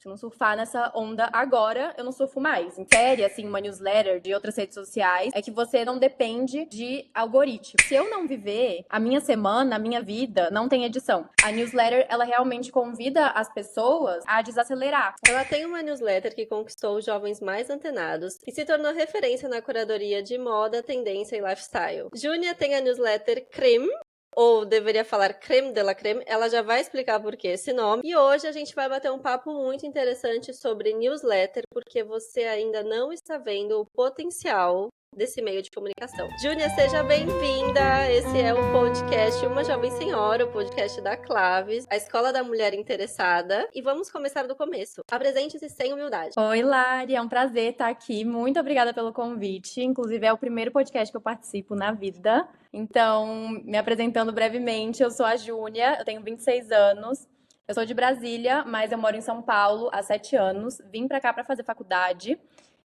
Se eu não surfar nessa onda agora, eu não surfo mais. Série, assim, uma newsletter de outras redes sociais, é que você não depende de algoritmo. Se eu não viver a minha semana, a minha vida, não tem edição. A newsletter, ela realmente convida as pessoas a desacelerar. Ela tem uma newsletter que conquistou os jovens mais antenados e se tornou referência na curadoria de moda, tendência e lifestyle. Júnia tem a newsletter Creme, ou deveria falar Creme de la Creme, ela já vai explicar por que esse nome. E hoje a gente vai bater um papo muito interessante sobre newsletter, porque você ainda não está vendo o potencial desse meio de comunicação. Júnia, seja bem-vinda! Esse é o podcast Uma Jovem Senhora, o podcast da Claves, a Escola da Mulher Interessada. E vamos começar do começo. Apresente-se sem humildade. Oi, Lari, é um prazer estar aqui. Muito obrigada pelo convite. Inclusive, é o primeiro podcast que eu participo na vida. Então, me apresentando brevemente, eu sou a Júnia, eu tenho 26 anos. Eu sou de Brasília, mas eu moro em São Paulo há 7 anos. Vim para cá para fazer faculdade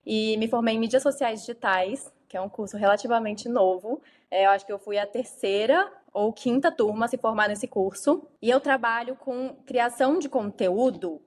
e me formei em mídias sociais digitais, que é um curso relativamente novo. Eu acho que eu fui a terceira ou quinta turma a se formar nesse curso. E eu trabalho com criação de conteúdo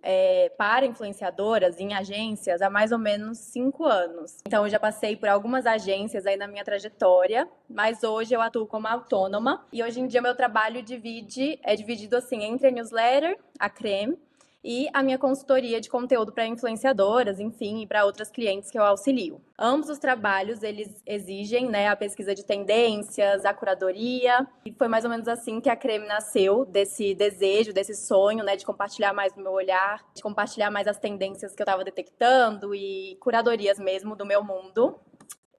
para influenciadoras em agências há mais ou menos 5 anos. Então, eu já passei por algumas agências aí na minha trajetória, mas hoje eu atuo como autônoma. E hoje em dia, meu trabalho é dividido assim entre a newsletter, a Creme, e a minha consultoria de conteúdo para influenciadoras, enfim, e para outras clientes que eu auxilio. Ambos os trabalhos, eles exigem, né, a pesquisa de tendências, a curadoria, e foi mais ou menos assim que a Creme nasceu, desse desejo, desse sonho, né, de compartilhar mais do meu olhar, de compartilhar mais as tendências que eu estava detectando e curadorias mesmo do meu mundo.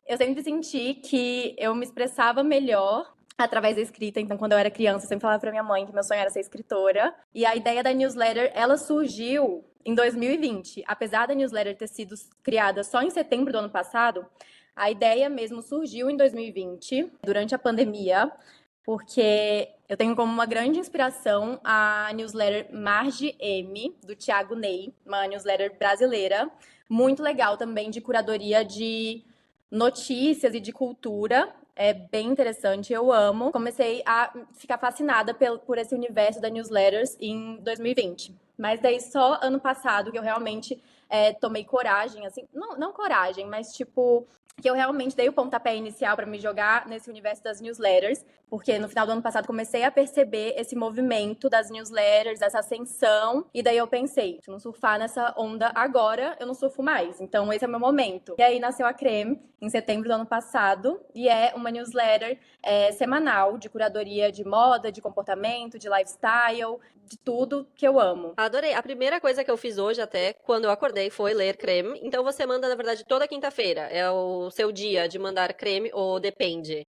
Eu sempre senti que eu me expressava melhor através da escrita. Então, quando eu era criança, eu sempre falava pra minha mãe que meu sonho era ser escritora. E a ideia da newsletter, ela surgiu em 2020. Apesar da newsletter ter sido criada só em setembro do ano passado, a ideia mesmo surgiu em 2020, durante a pandemia, porque eu tenho como uma grande inspiração a newsletter Marge M, do Thiago Ney, uma newsletter brasileira, muito legal também, de curadoria de notícias e de cultura. É bem interessante, eu amo. Comecei a ficar fascinada por esse universo da newsletters em 2020. Mas daí só ano passado que eu realmente tomei coragem, assim, não coragem, mas tipo, que eu realmente dei o pontapé inicial para me jogar nesse universo das newsletters, porque no final do ano passado comecei a perceber esse movimento das newsletters, essa ascensão, e daí eu pensei, se eu não surfar nessa onda agora, eu não surfo mais, então esse é o meu momento. E aí nasceu a Creme, em setembro do ano passado, e é uma newsletter semanal de curadoria de moda, de comportamento, de lifestyle, de tudo que eu amo. Adorei. A primeira coisa que eu fiz hoje até, quando eu acordei, foi ler Creme. Então você manda, na verdade, toda quinta-feira. É o seu dia de mandar Creme ou depende?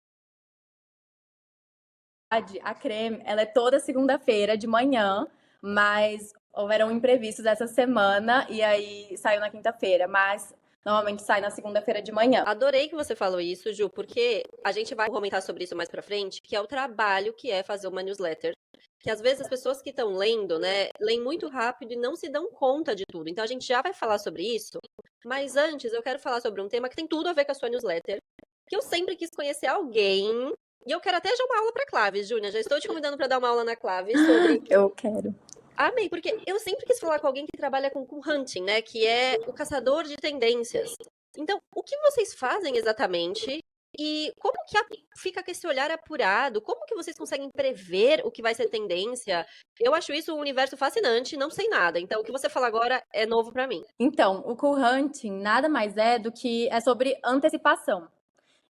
A Creme, ela é toda segunda-feira de manhã, mas houveram imprevistos essa semana e aí saiu na quinta-feira, mas normalmente sai na segunda-feira de manhã. Adorei que você falou isso, Ju, porque a gente vai comentar sobre isso mais pra frente, que é o trabalho que é fazer uma newsletter. Que às vezes as pessoas que estão lendo, né, leem muito rápido e não se dão conta de tudo. Então a gente já vai falar sobre isso, mas antes eu quero falar sobre um tema que tem tudo a ver com a sua newsletter, que eu sempre quis conhecer alguém, e eu quero até já uma aula pra Claves, Júnia. Já estou te convidando pra dar uma aula na Claves sobre. Eu quero. Amei, porque eu sempre quis falar com alguém que trabalha com hunting, né? Que é o caçador de tendências. Então, o que vocês fazem exatamente? E como que fica com esse olhar apurado? Como que vocês conseguem prever o que vai ser tendência? Eu acho isso um universo fascinante, não sei nada. Então, o que você fala agora é novo pra mim. Então, o cool hunting nada mais é do que é sobre antecipação.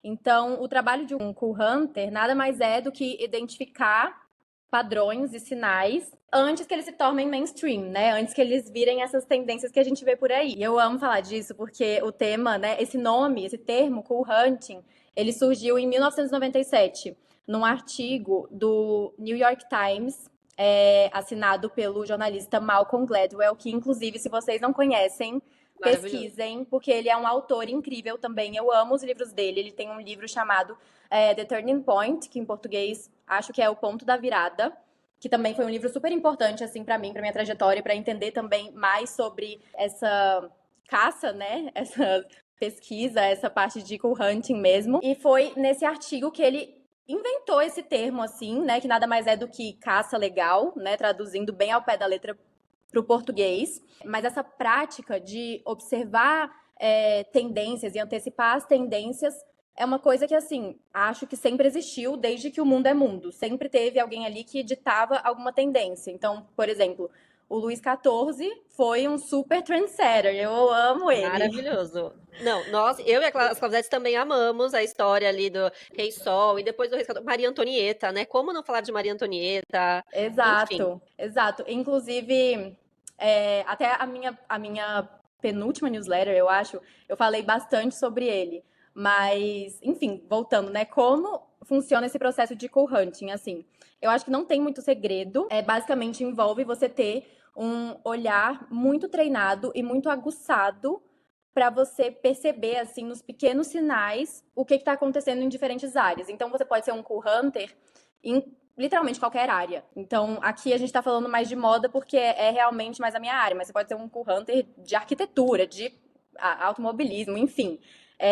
Então, o trabalho de um cool hunter nada mais é do que identificar padrões e sinais antes que eles se tornem mainstream, né? Antes que eles virem essas tendências que a gente vê por aí. E eu amo falar disso porque o tema, né, esse nome, esse termo cool hunting, ele surgiu em 1997, num artigo do New York Times, assinado pelo jornalista Malcolm Gladwell, que inclusive, se vocês não conhecem, pesquisem, porque ele é um autor incrível também. Eu amo os livros dele. Ele tem um livro chamado The Turning Point, que em português acho que é O Ponto da Virada, que também foi um livro super importante, assim, para mim, para minha trajetória, para entender também mais sobre essa caça, né? Essa pesquisa, essa parte de cool hunting mesmo. E foi nesse artigo que ele inventou esse termo, assim, né? Que nada mais é do que caça legal, né? Traduzindo bem ao pé da letra para o português, mas essa prática de observar tendências e antecipar as tendências é uma coisa que, assim, acho que sempre existiu desde que o mundo é mundo. Sempre teve alguém ali que ditava alguma tendência. Então, por exemplo, o Luís XIV foi um super trendsetter. Eu amo ele. Maravilhoso. Não, nós, eu e as Clausettes também amamos a história ali do Rei Sol e depois do Rei Sol, Maria Antonieta, né? Como não falar de Maria Antonieta? Enfim. Exato. Inclusive, até a minha penúltima newsletter, eu acho, eu falei bastante sobre ele. Mas, enfim, voltando, né? Como funciona esse processo de co-hunting, assim? Eu acho que não tem muito segredo. Basicamente envolve você ter um olhar muito treinado e muito aguçado para você perceber, assim, nos pequenos sinais, o que está acontecendo em diferentes áreas. Então, você pode ser um co-hunter em literalmente qualquer área. Então, aqui a gente está falando mais de moda porque é realmente mais a minha área, mas você pode ser um co-hunter de arquitetura, de automobilismo, enfim.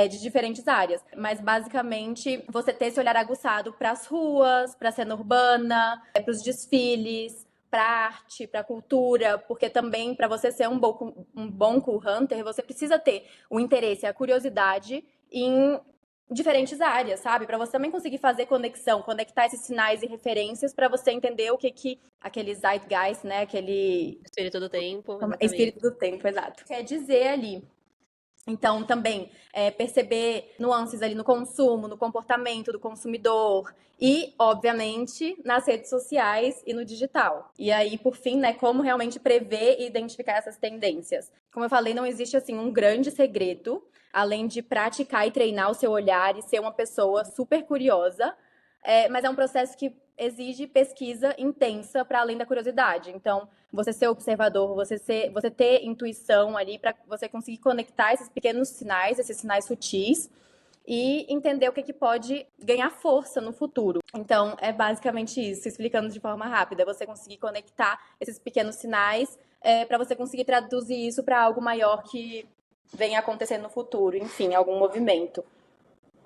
De diferentes áreas. Mas, basicamente, você ter esse olhar aguçado para as ruas, para a cena urbana, para os desfiles, para arte, para cultura, porque também, para você ser um bom cool hunter, você precisa ter o interesse e a curiosidade em diferentes áreas, sabe? Para você também conseguir fazer conexão, conectar esses sinais e referências para você entender o que aquele zeitgeist, né? Aquele Espírito do tempo, exatamente. espírito do tempo, exato. Quer dizer ali. Então, também perceber nuances ali no consumo, no comportamento do consumidor e, obviamente, nas redes sociais e no digital. E aí, por fim, né, como realmente prever e identificar essas tendências. Como eu falei, não existe, assim, um grande segredo, além de praticar e treinar o seu olhar e ser uma pessoa super curiosa, mas é um processo que exige pesquisa intensa para além da curiosidade. Então, você ser observador, você ter intuição ali para você conseguir conectar esses pequenos sinais, esses sinais sutis e entender o que pode ganhar força no futuro. Então, é basicamente isso, explicando de forma rápida, você conseguir conectar esses pequenos sinais para você conseguir traduzir isso para algo maior que venha acontecendo no futuro, enfim, algum movimento.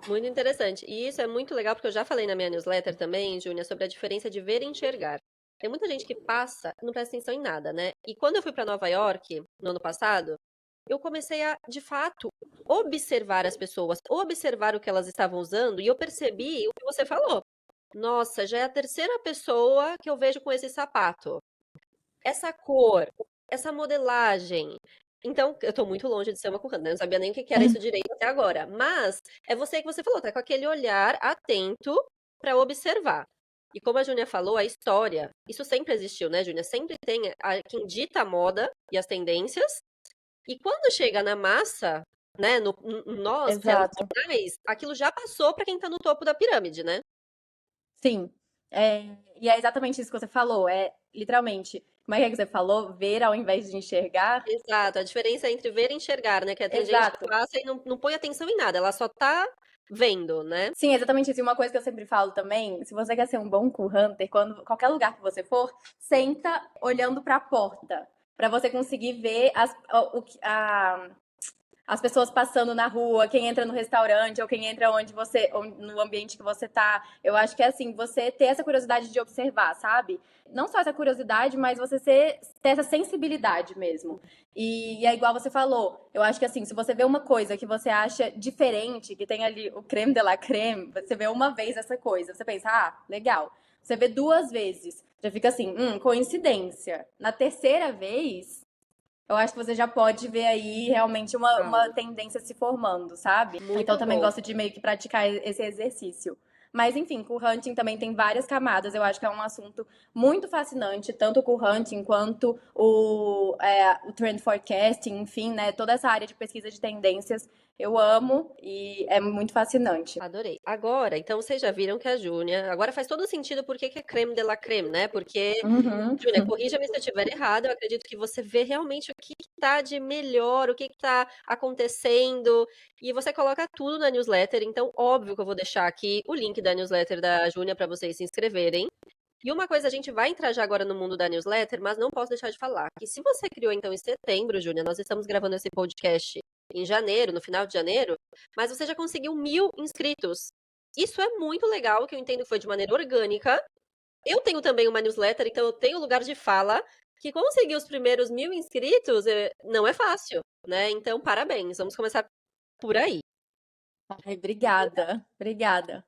Muito interessante. E isso é muito legal, porque eu já falei na minha newsletter também, Júnia, sobre a diferença de ver e enxergar. Tem muita gente que passa e não presta atenção em nada, né? E quando eu fui para Nova York, no ano passado, eu comecei a, de fato, observar as pessoas, observar o que elas estavam usando, e eu percebi o que você falou. Nossa, já é a terceira pessoa que eu vejo com esse sapato. Essa cor, essa modelagem. Então, eu tô muito longe de ser uma curranda, né? Eu não sabia nem o que era isso direito até agora. Mas é você que você falou, tá com aquele olhar atento para observar. E como a Júnia falou, a história, isso sempre existiu, né, Júnia? Sempre tem quem dita a moda e as tendências. E quando chega na massa, né, nós, que é os Exato. finais, aquilo já passou para quem tá no topo da pirâmide, né? Sim. E é exatamente isso que você falou. É literalmente, como é que você falou? Ver ao invés de enxergar. Exato, a diferença entre ver e enxergar, né? Que tem gente que Exato. passa e não põe atenção em nada, ela só tá vendo, né? Sim, exatamente isso. E uma coisa que eu sempre falo também, se você quer ser um bom cool hunter, quando qualquer lugar que você for, senta olhando para a porta, para você conseguir ver as pessoas passando na rua, quem entra no restaurante ou quem entra no ambiente que você tá. Eu acho que é assim, você ter essa curiosidade de observar, sabe? Não só essa curiosidade, mas você ter essa sensibilidade mesmo. E é igual você falou, eu acho que assim, se você vê uma coisa que você acha diferente, que tem ali o creme de la creme, você vê uma vez essa coisa, você pensa, legal. Você vê duas vezes, já fica assim, coincidência. Na terceira vez, eu acho que você já pode ver aí realmente uma tendência se formando, sabe? Muito Então também bom. gosto de meio que praticar esse exercício. Mas enfim, o hunting também tem várias camadas. Eu acho que é um assunto muito fascinante, tanto o hunting quanto o trend forecasting, enfim, né? Toda essa área de pesquisa de tendências eu amo e é muito fascinante. Adorei. Agora, então vocês já viram que a Júnia. Agora faz todo sentido por que que é creme de la creme, né? Porque, Uhum. Júnia, corrija-me se eu estiver errado, eu acredito que você vê realmente o que está de melhor, o que está acontecendo, e você coloca tudo na newsletter. Então, óbvio que eu vou deixar aqui o link da newsletter da Júnia para vocês se inscreverem. E uma coisa, a gente vai entrar já agora no mundo da newsletter, mas não posso deixar de falar que se você criou então em setembro, Júnia, nós estamos gravando esse podcast em janeiro, no final de janeiro, mas você já conseguiu 1.000 inscritos. Isso é muito legal, que eu entendo que foi de maneira orgânica. Eu tenho também uma newsletter, então eu tenho lugar de fala, que conseguir os primeiros 1.000 inscritos não é fácil, né? Então, parabéns. Vamos começar por aí. Ai, obrigada, obrigada.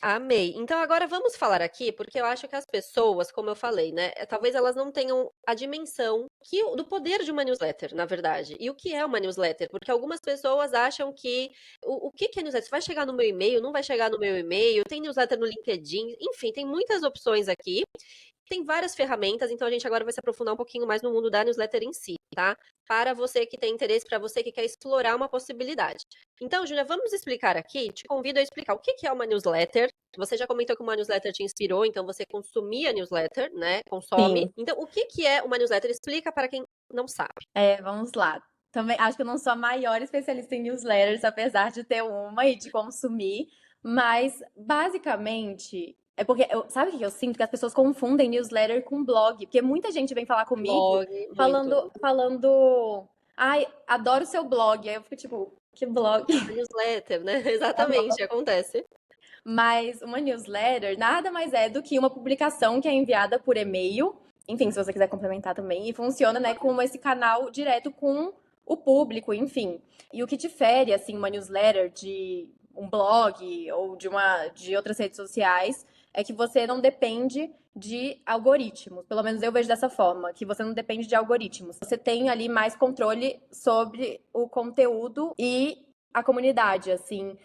Amei. Então agora vamos falar aqui, porque eu acho que as pessoas, como eu falei, né, talvez elas não tenham a dimensão do poder de uma newsletter, na verdade. E o que é uma newsletter? Porque algumas pessoas acham que o que que é newsletter? Vai chegar no meu e-mail? Não vai chegar no meu e-mail? Tem newsletter no LinkedIn? Enfim, tem muitas opções aqui. Tem várias ferramentas, então a gente agora vai se aprofundar um pouquinho mais no mundo da newsletter em si, tá? Para você que tem interesse, para você que quer explorar uma possibilidade. Então, Júlia, vamos explicar aqui. Te convido a explicar o que que é uma newsletter. Você já comentou que uma newsletter te inspirou, então você consumia newsletter, né? Consome. Sim, Então, o que que é uma newsletter? Explica para quem não sabe. vamos lá. Também acho que eu não sou a maior especialista em newsletters, apesar de ter uma e de consumir, mas basicamente é porque sabe o que eu sinto? Que as pessoas confundem newsletter com blog, porque muita gente vem falar comigo Blog, muito. falando, ai, adoro o seu blog. Aí eu fico tipo, que blog? A newsletter, né? Exatamente, acontece. Mas uma newsletter nada mais é do que uma publicação que é enviada por e-mail. Enfim, se você quiser complementar também. E funciona, né, como esse canal direto com o público, enfim. E o que difere, assim, uma newsletter de um blog ou de outras redes sociais é que você não depende de algoritmos. Pelo menos eu vejo dessa forma, que você não depende de algoritmos. Você tem ali mais controle sobre o conteúdo e a comunidade, assim,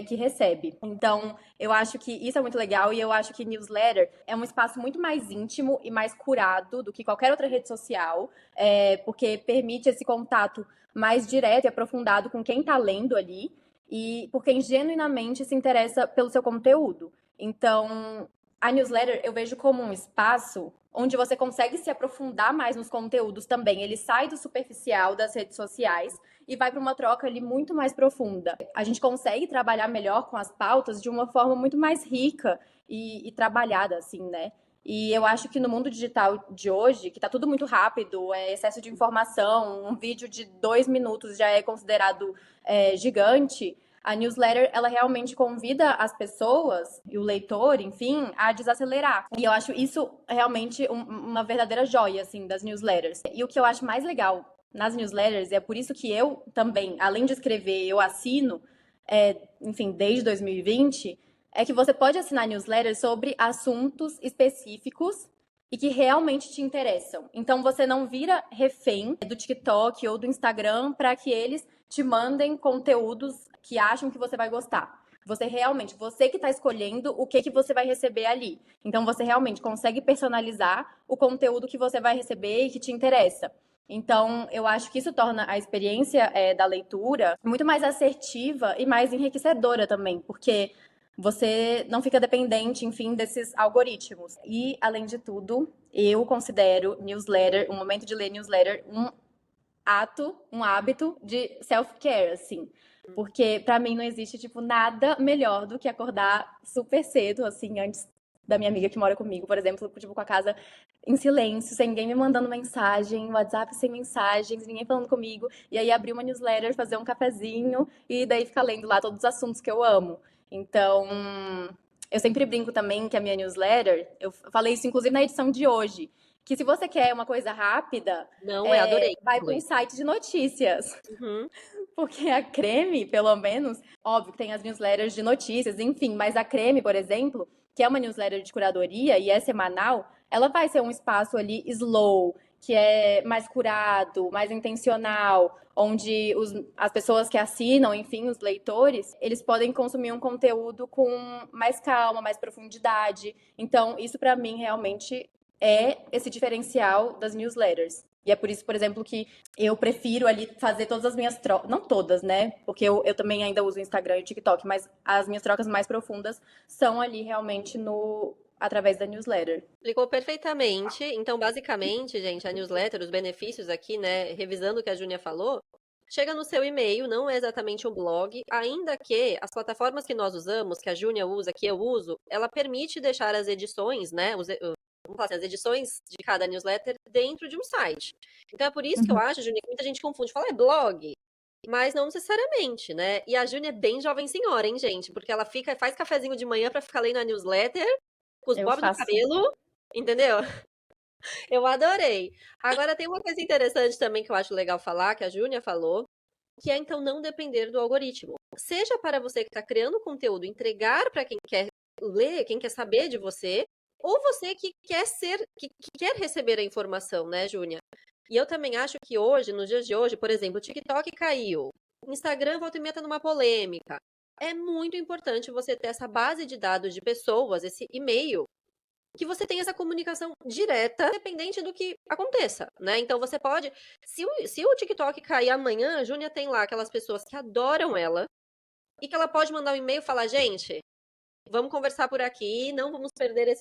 que recebe. Então, eu acho que isso é muito legal e eu acho que newsletter é um espaço muito mais íntimo e mais curado do que qualquer outra rede social, porque permite esse contato mais direto e aprofundado com quem está lendo ali e por quem genuinamente se interessa pelo seu conteúdo. Então, a newsletter eu vejo como um espaço onde você consegue se aprofundar mais nos conteúdos também. Ele sai do superficial das redes sociais e vai para uma troca ali muito mais profunda. A gente consegue trabalhar melhor com as pautas de uma forma muito mais rica e trabalhada, assim, né? E eu acho que no mundo digital de hoje, que tá tudo muito rápido, é excesso de informação, um vídeo de 2 minutos já é considerado gigante. A newsletter, ela realmente convida as pessoas e o leitor, enfim, a desacelerar. E eu acho isso realmente uma verdadeira joia, assim, das newsletters. E o que eu acho mais legal nas newsletters, e é por isso que eu também, além de escrever, eu assino, enfim, desde 2020, é que você pode assinar newsletters sobre assuntos específicos e que realmente te interessam. Então você não vira refém do TikTok ou do Instagram para que eles te mandem conteúdos que acham que você vai gostar. Você que está escolhendo o que você vai receber ali. Então você realmente consegue personalizar o conteúdo que você vai receber e que te interessa. Então, eu acho que isso torna a experiência da leitura muito mais assertiva e mais enriquecedora também, porque você não fica dependente, enfim, desses algoritmos. E, além de tudo, eu considero newsletter, o momento de ler newsletter, um hábito de self-care, assim. Porque pra mim não existe, tipo, nada melhor do que acordar super cedo, assim, antes da minha amiga que mora comigo, por exemplo, tipo, com a casa em silêncio, sem ninguém me mandando mensagem, WhatsApp sem mensagens, ninguém falando comigo, e aí abrir uma newsletter, fazer um cafezinho e daí ficar lendo lá todos os assuntos que eu amo. Então, eu sempre brinco também que a minha newsletter, eu falei isso inclusive na edição de hoje, que se você quer uma coisa rápida, Não, adorei. vai para um site de notícias. Uhum. Porque a Creme, pelo menos, óbvio que tem as newsletters de notícias, enfim, mas a Creme, por exemplo, que é uma newsletter de curadoria e é semanal, ela vai ser um espaço ali slow, que é mais curado, mais intencional, onde as pessoas que assinam, enfim, os leitores, eles podem consumir um conteúdo com mais calma, mais profundidade. Então, isso para mim realmente é esse diferencial das newsletters. E é por isso, por exemplo, que eu prefiro ali fazer todas as minhas trocas, não todas, né? Porque eu também ainda uso o Instagram e o TikTok, mas as minhas trocas mais profundas são ali realmente através da newsletter. Explicou perfeitamente. Então, basicamente, gente, a newsletter, os benefícios aqui, né, revisando o que a Júnia falou, chega no seu e-mail, não é exatamente um blog, ainda que as plataformas que nós usamos, que a Júnia usa, que eu uso, ela permite deixar as edições, né, vamos falar assim, as edições de cada newsletter dentro de um site. Então, é por isso que eu acho, Júnia, que muita gente confunde, fala, é blog? Mas não necessariamente, né? E a Júnia é bem jovem senhora, hein, gente? Porque ela faz cafezinho de manhã pra ficar lendo a newsletter, com os Eu bob do faço. cabelo, entendeu? Eu adorei. Agora tem uma coisa interessante também que eu acho legal falar, que a Júnia falou, que é então não depender do algoritmo. Seja para você que está criando conteúdo, entregar para quem quer ler, quem quer saber de você, ou você que quer que quer receber a informação, né, Júnia? E eu também acho que hoje, nos dias de hoje, por exemplo, o TikTok caiu, o Instagram volta e meia tá numa polêmica. É muito importante você ter essa base de dados de pessoas, esse e-mail, que você tenha essa comunicação direta, independente do que aconteça, né? Então você pode. Se o TikTok cair amanhã, a Júnia tem lá aquelas pessoas que adoram ela e que ela pode mandar um e-mail e falar, gente, vamos conversar por aqui, não vamos perder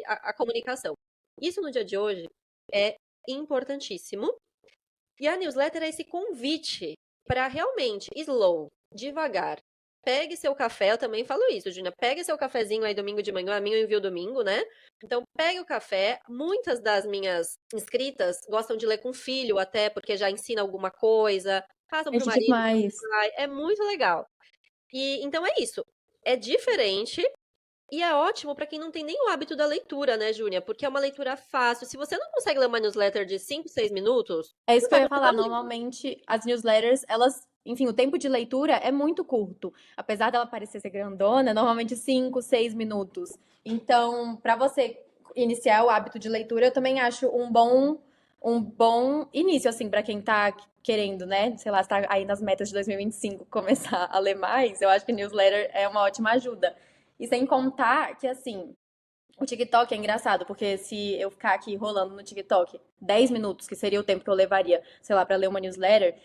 a comunicação. Isso no dia de hoje é importantíssimo. E a newsletter é esse convite para realmente slow, devagar. Pegue seu café, eu também falo isso, Júnia. Pegue seu cafezinho aí domingo de manhã, a mim eu envio domingo, né? Então, pegue o café. Muitas das minhas inscritas gostam de ler com filho, até porque já ensina alguma coisa. Passam É pro marido, pro demais. pai. É muito legal. E então é isso. É diferente e é ótimo para quem não tem nem o hábito da leitura, né, Júnia? Porque é uma leitura fácil. Se você não consegue ler uma newsletter de 5, 6 minutos, É isso não que eu vai ia continuar falar. lendo. Normalmente, as newsletters, elas, enfim, o tempo de leitura é muito curto. Apesar dela parecer ser grandona, normalmente 5, 6 minutos. Então, para você iniciar o hábito de leitura, eu também acho um bom início, assim, para quem tá querendo, né? Sei lá, está aí nas metas de 2025, começar a ler mais. Eu acho que newsletter é uma ótima ajuda. E sem contar que, assim, o TikTok é engraçado, porque se eu ficar aqui rolando no TikTok 10 minutos, que seria o tempo que eu levaria, sei lá, pra ler uma newsletter,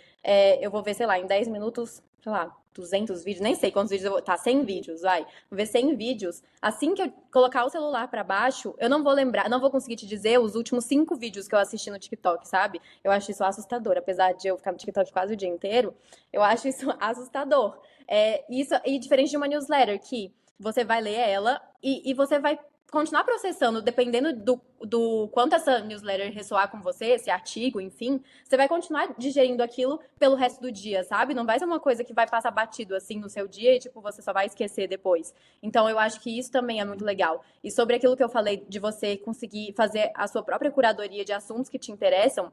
eu vou ver, sei lá, em 10 minutos, sei lá, 200 vídeos, nem sei quantos vídeos eu vou. Tá, 100 vídeos, vai. Vou ver 100 vídeos. Assim que eu colocar o celular pra baixo, eu não vou lembrar, não vou conseguir te dizer os últimos 5 vídeos que eu assisti no TikTok, sabe? Eu acho isso assustador. Apesar de eu ficar no TikTok quase o dia inteiro, eu acho isso assustador. E diferente de uma newsletter, que você vai ler ela e você vai continuar processando, dependendo do quanto essa newsletter ressoar com você, esse artigo, enfim, você vai continuar digerindo aquilo pelo resto do dia, sabe? Não vai ser uma coisa que vai passar batido assim no seu dia e, tipo, você só vai esquecer depois. Então, eu acho que isso também é muito legal. E sobre aquilo que eu falei de você conseguir fazer a sua própria curadoria de assuntos que te interessam,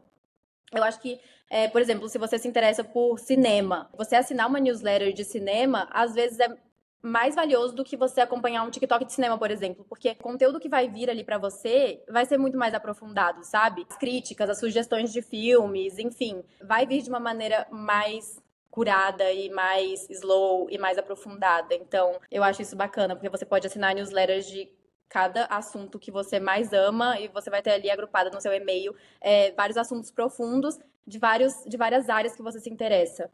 eu acho que, por exemplo, se você se interessa por cinema, você assinar uma newsletter de cinema, às vezes é mais valioso do que você acompanhar um TikTok de cinema, por exemplo, porque o conteúdo que vai vir ali pra você vai ser muito mais aprofundado, sabe? As críticas, as sugestões de filmes, enfim, vai vir de uma maneira mais curada e mais slow e mais aprofundada. Então, eu acho isso bacana, porque você pode assinar newsletters de cada assunto que você mais ama e você vai ter ali agrupado no seu e-mail vários assuntos profundos de várias áreas que você se interessa.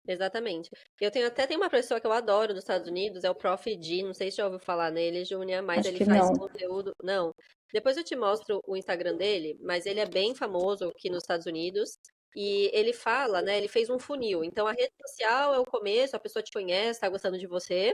Exatamente. Eu tenho uma pessoa que eu adoro nos Estados Unidos, é o Prof. D, não sei se já ouviu falar nele, Júnia, mas Acho ele que faz não. conteúdo. Não. Depois eu te mostro o Instagram dele, mas ele é bem famoso aqui nos Estados Unidos. E ele fala, né? Ele fez um funil. Então a rede social é o começo, a pessoa te conhece, tá gostando de você.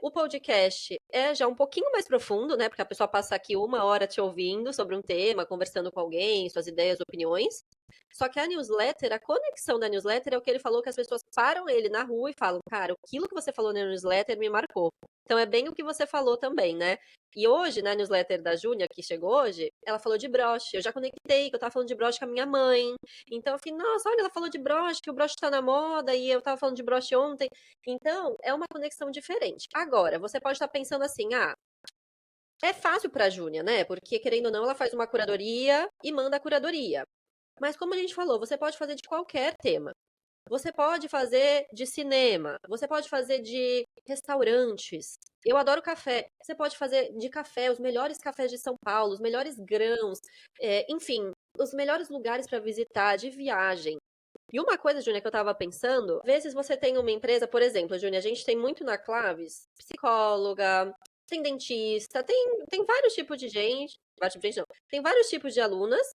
O podcast é já um pouquinho mais profundo, né? Porque a pessoa passa aqui 1 hora te ouvindo sobre um tema, conversando com alguém, suas ideias, opiniões. Só que a newsletter, a conexão da newsletter é o que ele falou que as pessoas param ele na rua e falam, cara, aquilo que você falou na newsletter me marcou. Então é bem o que você falou também, né? E hoje, na newsletter da Júnia, que chegou hoje, ela falou de broche. Eu já conectei, que eu tava falando de broche com a minha mãe. Então eu falei, nossa, olha, ela falou de broche, que o broche tá na moda, e eu tava falando de broche ontem. Então, é uma conexão diferente. Agora, você pode estar pensando assim, é fácil pra Júnia, né? Porque, querendo ou não, ela faz uma curadoria e manda a curadoria. Mas como a gente falou, você pode fazer de qualquer tema. Você pode fazer de cinema, você pode fazer de restaurantes. Eu adoro café. Você pode fazer de café, os melhores cafés de São Paulo, os melhores grãos, enfim, os melhores lugares para visitar, de viagem. E uma coisa, Júnia, que eu tava pensando, às vezes você tem uma empresa, por exemplo, Júnia, a gente tem muito na Claves, psicóloga, tem dentista, tem vários tipos de gente, vários tipos de gente não, tem vários tipos de alunas,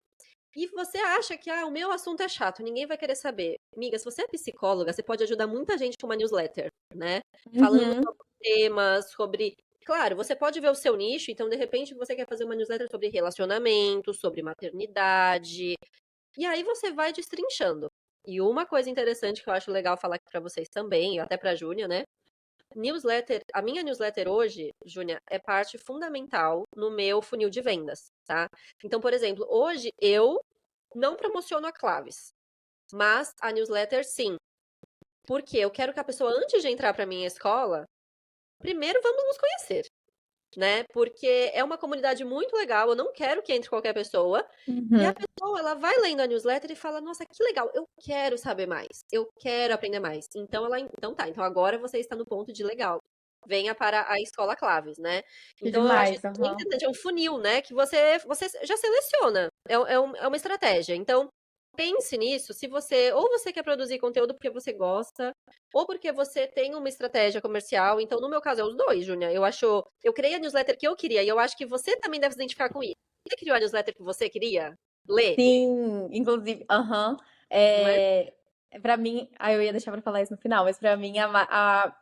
e você acha que, o meu assunto é chato, ninguém vai querer saber. Amiga, se você é psicóloga, você pode ajudar muita gente com uma newsletter, né? Falando Uhum. sobre temas, sobre. Claro, você pode ver o seu nicho, então de repente você quer fazer uma newsletter sobre relacionamento, sobre maternidade, e aí você vai destrinchando. E uma coisa interessante que eu acho legal falar aqui pra vocês também, e até pra Júnia, né? Newsletter, a minha newsletter hoje, Júnia, é parte fundamental no meu funil de vendas, tá? Então, por exemplo, hoje eu não promociono a Claves, mas a newsletter sim. Porque eu quero que a pessoa, antes de entrar para minha escola, primeiro vamos nos conhecer, né? Porque é uma comunidade muito legal, eu não quero que entre qualquer pessoa. E a Uhum. pessoa, ela vai lendo a newsletter e fala: Nossa, que legal, eu quero saber mais, eu quero aprender mais. Então, então tá, então agora você está no ponto de legal. Venha para a escola Claves, né? Que Então, eu acho demais, isso bem aham. interessante. É um funil, né? Que você já seleciona. É uma estratégia. Então, pense nisso. Se você, ou você quer produzir conteúdo porque você gosta, ou porque você tem uma estratégia comercial. Então, no meu caso, é os dois, Júnia. Eu criei a newsletter que eu queria, e eu acho que você também deve se identificar com isso. Você criou a newsletter que você queria ler, Sim, inclusive, aham. não é? É, para mim, eu ia deixar pra falar isso no final, mas pra mim a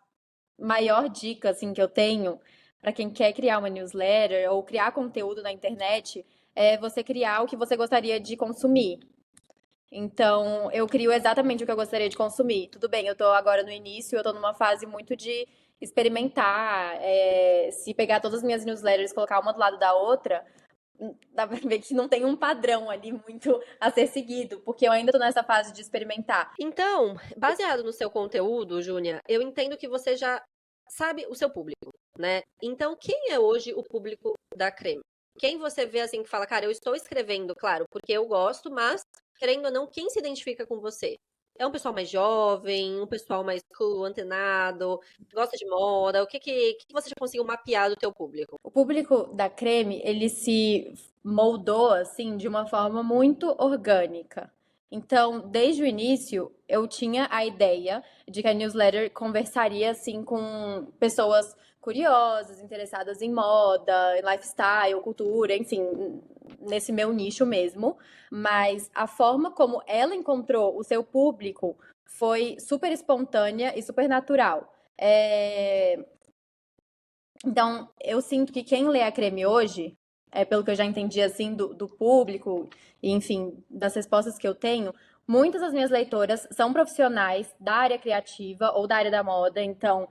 maior dica assim que eu tenho pra quem quer criar uma newsletter ou criar conteúdo na internet é você criar o que você gostaria de consumir. Então, eu crio exatamente o que eu gostaria de consumir. Tudo bem, eu tô agora no início, eu tô numa fase muito de experimentar. Se pegar todas as minhas newsletters e colocar uma do lado da outra, dá pra ver que não tem um padrão ali muito a ser seguido, porque eu ainda tô nessa fase de experimentar. Então, baseado no seu conteúdo, Júnia, eu entendo que você já sabe o seu público, né? Então, quem é hoje o público da Creme? Quem você vê assim que fala, cara, eu estou escrevendo, claro, porque eu gosto, mas querendo ou não, quem se identifica com você? É um pessoal mais jovem, um pessoal mais cool, antenado, gosta de moda? O que você já conseguiu mapear do teu público? O público da Creme, ele se moldou assim de uma forma muito orgânica. Então, desde o início, eu tinha a ideia de que a newsletter conversaria assim com pessoas curiosas, interessadas em moda, em lifestyle, cultura, enfim, nesse meu nicho mesmo. Mas a forma como ela encontrou o seu público foi super espontânea e super natural. Então, eu sinto que quem lê a Creme hoje, pelo que eu já entendi assim do público, e enfim, das respostas que eu tenho, muitas das minhas leitoras são profissionais da área criativa ou da área da moda, então,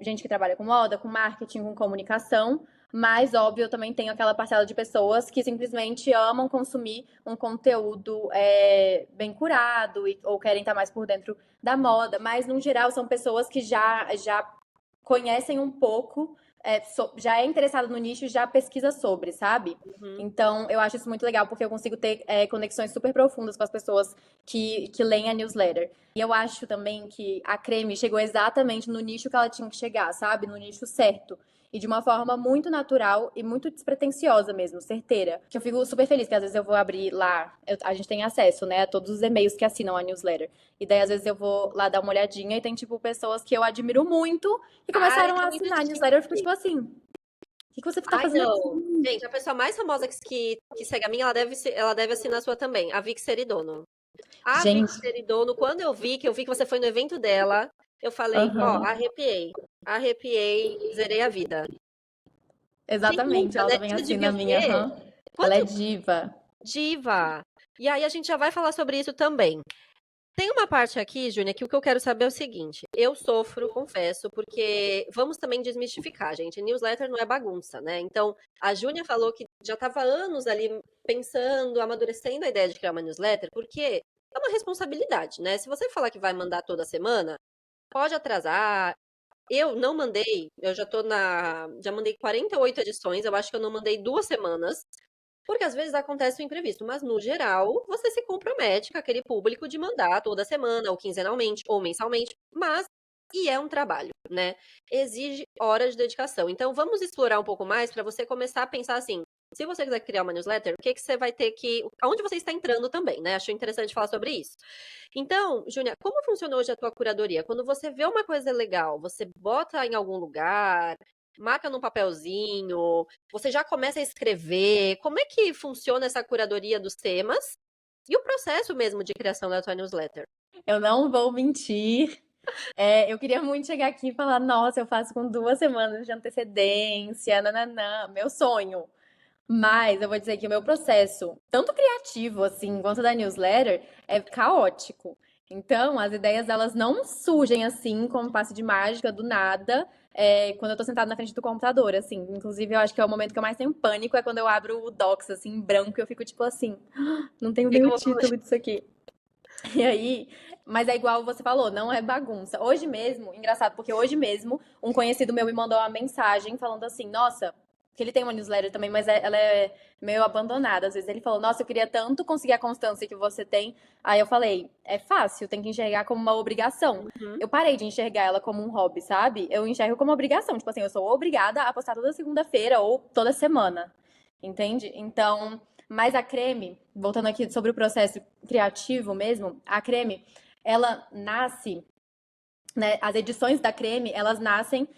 gente que trabalha com moda, com marketing, com comunicação, mas, óbvio, eu também tenho aquela parcela de pessoas que simplesmente amam consumir um conteúdo bem curado ou querem estar mais por dentro da moda, mas, no geral, são pessoas que já conhecem um pouco, já é interessado no nicho e já pesquisa sobre, sabe? Uhum. Então, eu acho isso muito legal, porque eu consigo ter conexões super profundas com as pessoas que leem a newsletter. E eu acho também que a Creme chegou exatamente no nicho que ela tinha que chegar, sabe? No nicho certo. E de uma forma muito natural e muito despretensiosa mesmo, certeira. Que eu fico super feliz, que às vezes eu vou abrir lá, a gente tem acesso, né, a todos os e-mails que assinam a newsletter. E daí, às vezes, eu vou lá dar uma olhadinha e tem, tipo, pessoas que eu admiro muito e Ai, começaram é a muito assinar a newsletter. Eu fico chique. tipo assim: o que que você tá Ai, fazendo aqui? não. Gente, a pessoa mais famosa que segue a minha, ela deve assinar a sua também, a Vic Seridono. A Vic Gente, Seridono, quando eu vi que você foi no evento dela, eu falei, ó, aham, arrepiei. Arrepiei, zerei a vida. Quem exatamente, nunca, ela né? também Você assina a devia minha, ver aham. Ela é quanto diva. diva. E aí a gente já vai falar sobre isso também. Tem uma parte aqui, Júnia, que o que eu quero saber é o seguinte: eu sofro, confesso, porque vamos também desmistificar, gente. Newsletter não é bagunça, né? Então, a Júnia falou que já estava anos ali pensando, amadurecendo a ideia de criar uma newsletter, porque é uma responsabilidade, né? Se você falar que vai mandar toda semana, pode atrasar. Eu não mandei, eu já tô na. Já mandei 48 edições, eu acho que eu não mandei 2 semanas. Porque às vezes acontece o imprevisto, mas no geral, você se compromete com aquele público de mandar toda semana, ou quinzenalmente, ou mensalmente, mas e é um trabalho, né? Exige horas de dedicação. Então vamos explorar um pouco mais para você começar a pensar assim, se você quiser criar uma newsletter, o que que você vai ter que, aonde você está entrando também, né? Acho interessante falar sobre isso. Então, Júnia, como funciona hoje a tua curadoria? Quando você vê uma coisa legal, você bota em algum lugar, marca num papelzinho, você já começa a escrever. Como é que funciona essa curadoria dos temas e o processo mesmo de criação da tua newsletter? Eu não vou mentir. Eu queria muito chegar aqui e falar: nossa, eu faço com 2 semanas de antecedência, nananã, meu sonho. Mas eu vou dizer que o meu processo, tanto criativo assim, quanto da newsletter, é caótico. Então, as ideias, elas não surgem assim, como passe de mágica, do nada, quando eu tô sentada na frente do computador, assim. Inclusive, eu acho que é o momento que eu mais tenho pânico, é quando eu abro o Docs, assim, em branco, e eu fico tipo assim, não tenho O que nem que o eu vou falar? título disso aqui. E aí, mas é igual você falou, não é bagunça. Hoje mesmo, engraçado, porque hoje mesmo um conhecido meu me mandou uma mensagem falando assim: Nossa, que ele tem uma newsletter também, mas ela é meio abandonada. Às vezes ele falou: Nossa, eu queria tanto conseguir a constância que você tem. Aí eu falei: É fácil, tem que enxergar como uma obrigação. Uhum. Eu parei de enxergar ela como um hobby, sabe? Eu enxergo como obrigação. Tipo assim, eu sou obrigada a postar toda segunda-feira ou toda semana. Entende? Então. Mas a Creme, voltando aqui sobre o processo criativo mesmo, a Creme, ela nasce, né, as edições da Creme, elas nascem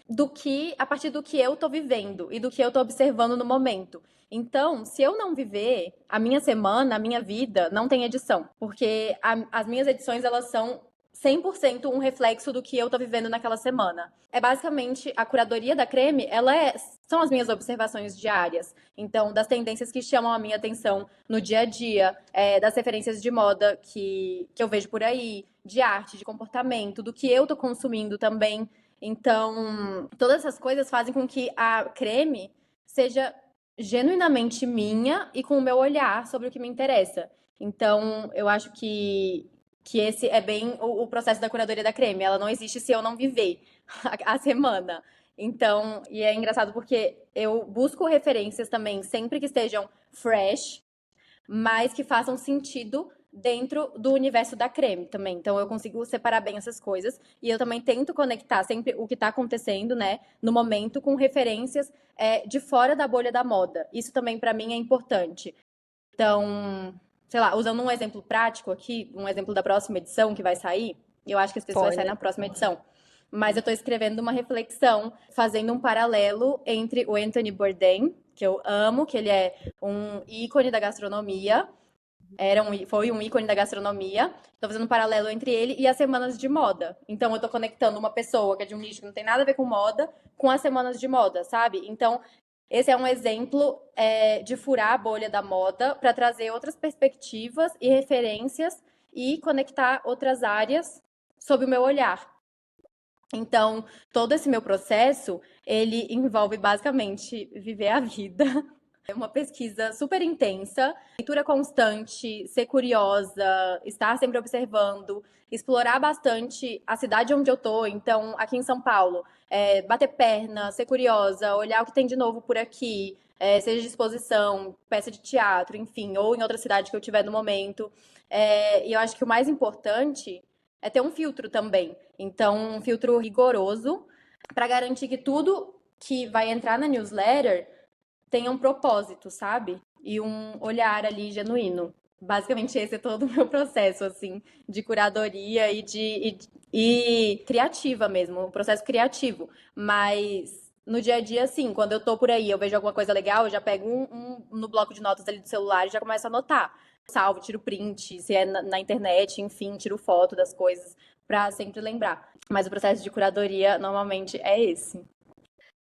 a partir do que eu tô vivendo e do que eu tô observando no momento. Então, se eu não viver a minha semana, a minha vida, não tem edição, porque as minhas edições elas são 100% um reflexo do que eu tô vivendo naquela semana. É basicamente a curadoria da Creme, são as minhas observações diárias. Então, das tendências que chamam a minha atenção no dia a dia, das referências de moda que eu vejo por aí, de arte, de comportamento, do que eu tô consumindo também. Então, todas essas coisas fazem com que a Creme seja genuinamente minha e com o meu olhar sobre o que me interessa. Então, eu acho que esse é bem o processo da curadoria da Creme. Ela não existe se eu não viver a semana. Então, e é engraçado porque eu busco referências também, sempre que estejam fresh, mas que façam sentido dentro do universo da Creme também. Então eu consigo separar bem essas coisas e eu também tento conectar sempre o que está acontecendo, né, no momento com referências de fora da bolha da moda. Isso também para mim é importante. Então, sei lá, usando um exemplo prático aqui, um exemplo da próxima edição que vai sair, eu acho que esse texto vai sair Spoiler. na próxima edição. Mas eu estou escrevendo uma reflexão, fazendo um paralelo entre o Anthony Bourdain, que eu amo, que ele é um ícone da gastronomia, foi um ícone da gastronomia. Estou fazendo um paralelo entre ele e as semanas de moda. Então, eu estou conectando uma pessoa que é de um nicho que não tem nada a ver com moda com as semanas de moda, sabe? Então, esse é um exemplo de furar a bolha da moda para trazer outras perspectivas e referências e conectar outras áreas sob o meu olhar. Então, todo esse meu processo, ele envolve basicamente viver a vida. É uma pesquisa super intensa, leitura constante, ser curiosa, estar sempre observando, explorar bastante a cidade onde eu tô. Então, aqui em São Paulo, bater perna, ser curiosa, olhar o que tem de novo por aqui, seja de exposição, peça de teatro, enfim, ou em outra cidade que eu tiver no momento. E eu acho que o mais importante é ter um filtro também. Então, um filtro rigoroso para garantir que tudo que vai entrar na newsletter tenha um propósito, sabe? E um olhar ali genuíno. Basicamente, esse é todo o meu processo, assim, de curadoria e criativa mesmo, o processo criativo. Mas no dia a dia, assim, quando eu tô por aí, eu vejo alguma coisa legal, eu já pego no bloco de notas ali do celular e já começo a anotar. Salvo, tiro print, se é na internet, enfim, tiro foto das coisas pra sempre lembrar. Mas o processo de curadoria normalmente é esse.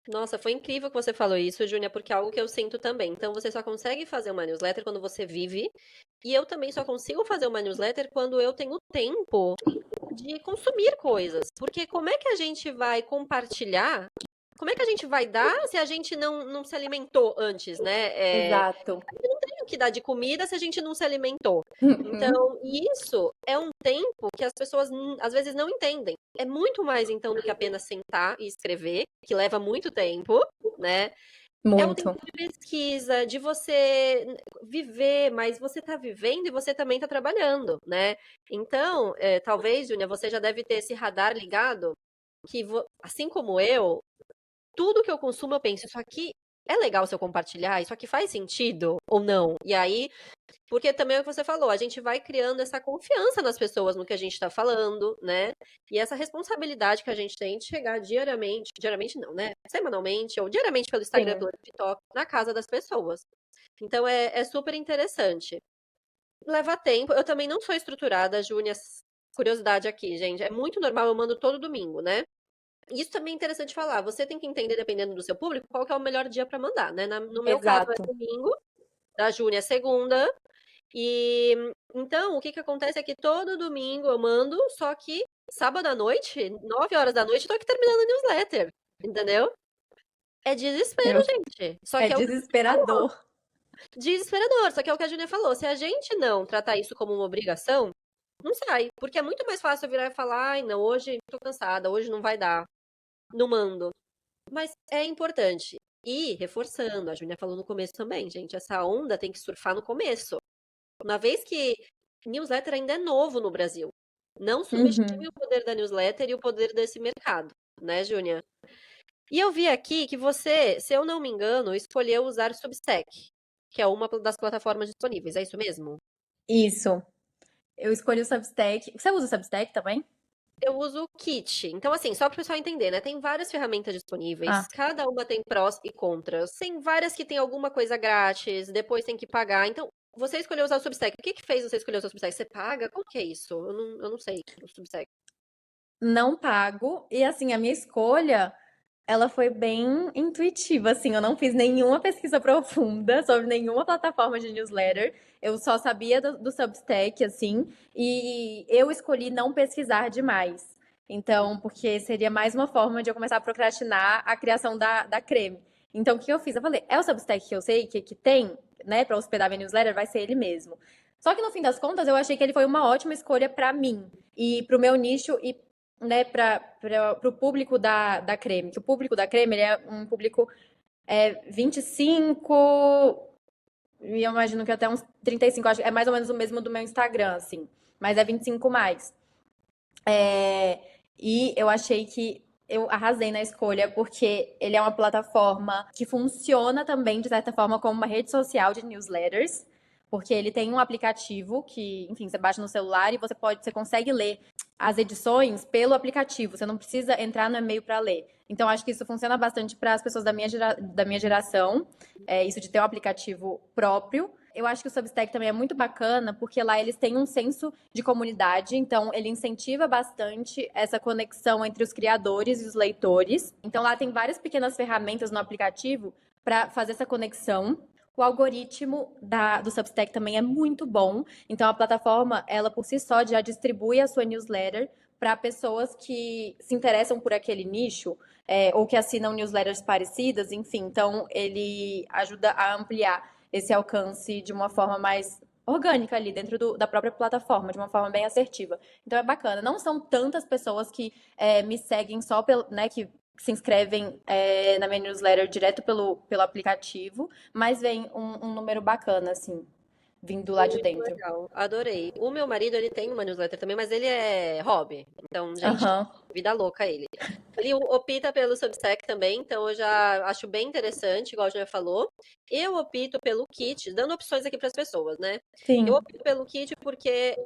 Nossa, foi incrível que você falou isso, Júnia, porque é algo que eu sinto também. Então, você só consegue fazer uma newsletter quando você vive, e eu também só consigo fazer uma newsletter quando eu tenho tempo de consumir coisas. Porque como é que a gente vai compartilhar? Como é que a gente vai dar se a gente não se alimentou antes, né? Exato. Não tem o que dar de comida se a gente não se alimentou. Então, isso é um tempo que as pessoas às vezes não entendem. É muito mais, então, do que apenas sentar e escrever, que leva muito tempo, né? É um tempo Muito. de pesquisa, de você viver, mas você está vivendo e você também está trabalhando, né? Então, talvez, Júnia, você já deve ter esse radar ligado, que assim como eu, tudo que eu consumo eu penso, isso aqui é legal se eu compartilhar? Isso aqui faz sentido ou não? E aí, porque também é o que você falou, a gente vai criando essa confiança nas pessoas no que a gente está falando, né? E essa responsabilidade que a gente tem de chegar diariamente não, né? Semanalmente ou diariamente pelo Instagram, Sim. pelo TikTok, na casa das pessoas. Então é super interessante. Leva tempo. Eu também não sou estruturada, Júnia. Curiosidade aqui, gente. É muito normal, eu mando todo domingo, né? Isso também é interessante falar. Você tem que entender, dependendo do seu público, qual que é o melhor dia para mandar, né? No meu caso é Exato. domingo, da Júnia é segunda, e Então, o que acontece é que todo domingo eu mando, só que sábado à noite, 9 horas da noite, eu tô aqui terminando a newsletter, entendeu? É desespero, Eu- gente. Só É que é o que a Júlia falou. desesperador. Desesperador, só que é o que a Júlia falou. Se a gente não tratar isso como uma obrigação, não sai. Porque é muito mais fácil eu virar e falar, ai, não, hoje tô cansada, hoje não vai dar. Não mando. Mas é importante. E, reforçando, a Júlia falou no começo também, gente, essa onda tem que surfar no começo. Uma vez que newsletter ainda é novo no Brasil. Não Uhum. subestime o poder da newsletter e o poder desse mercado, né, Júlia? E eu vi aqui que você, se eu não me engano, escolheu usar o Substack, que é uma das plataformas disponíveis, é isso mesmo? Isso. Eu escolhi o Substack. Você usa o Substack também? Eu uso o Kit. Então, assim, só para o pessoal entender, né? Tem várias ferramentas disponíveis, Ah, cada uma tem prós e contras. Tem várias que tem alguma coisa grátis, depois tem que pagar. Então, você escolheu usar o Substack. O que que fez você escolher usar o Substack? Você paga? Como que é isso? Eu não sei o Substack. não pago. E assim, a minha escolha, ela foi bem intuitiva, assim. Eu não fiz nenhuma pesquisa profunda sobre nenhuma plataforma de newsletter. Eu só sabia do Substack, assim. E eu escolhi não pesquisar demais. Então, porque seria mais uma forma de eu começar a procrastinar a criação da creme. Então, o que eu fiz? Eu falei, é o Substack que eu sei que tem, né, pra hospedar minha newsletter, vai ser ele mesmo. Só que no fim das contas, eu achei que ele foi uma ótima escolha pra mim e pro meu nicho e, né, para o público da Creme. Que o público da Creme ele é um público 25, e eu imagino que até uns 35, acho que é mais ou menos o mesmo do meu Instagram, assim. Mas é 25 mais. É, e eu achei que eu arrasei na escolha, porque ele é uma plataforma que funciona também, de certa forma, como uma rede social de newsletters, porque ele tem um aplicativo que, enfim, você baixa no celular e você consegue ler as edições pelo aplicativo, você não precisa entrar no e-mail para ler. Então, acho que isso funciona bastante para as pessoas da minha geração, isso de ter um aplicativo próprio. Eu acho que o Substack também é muito bacana, porque lá eles têm um senso de comunidade, então ele incentiva bastante essa conexão entre os criadores e os leitores. Então lá tem várias pequenas ferramentas no aplicativo para fazer essa conexão. O algoritmo do Substack também é muito bom. Então a plataforma, ela por si só já distribui a sua newsletter para pessoas que se interessam por aquele nicho, ou que assinam newsletters parecidas, enfim. Então ele ajuda a ampliar esse alcance de uma forma mais orgânica ali dentro da própria plataforma, de uma forma bem assertiva. Então é bacana. Não são tantas pessoas que me seguem só pelo, né, que se inscrevem na minha newsletter direto pelo aplicativo, mas vem um número bacana, assim, vindo lá de Muito dentro. legal, adorei. O meu marido, ele tem uma newsletter também, mas ele é hobby. Então, gente, Aham. vida louca ele. Ele opta pelo Substack também, então eu já acho bem interessante, igual a já falou. Eu opto pelo Kit, dando opções aqui para as pessoas, né? Eu Sim, opto pelo Kit porque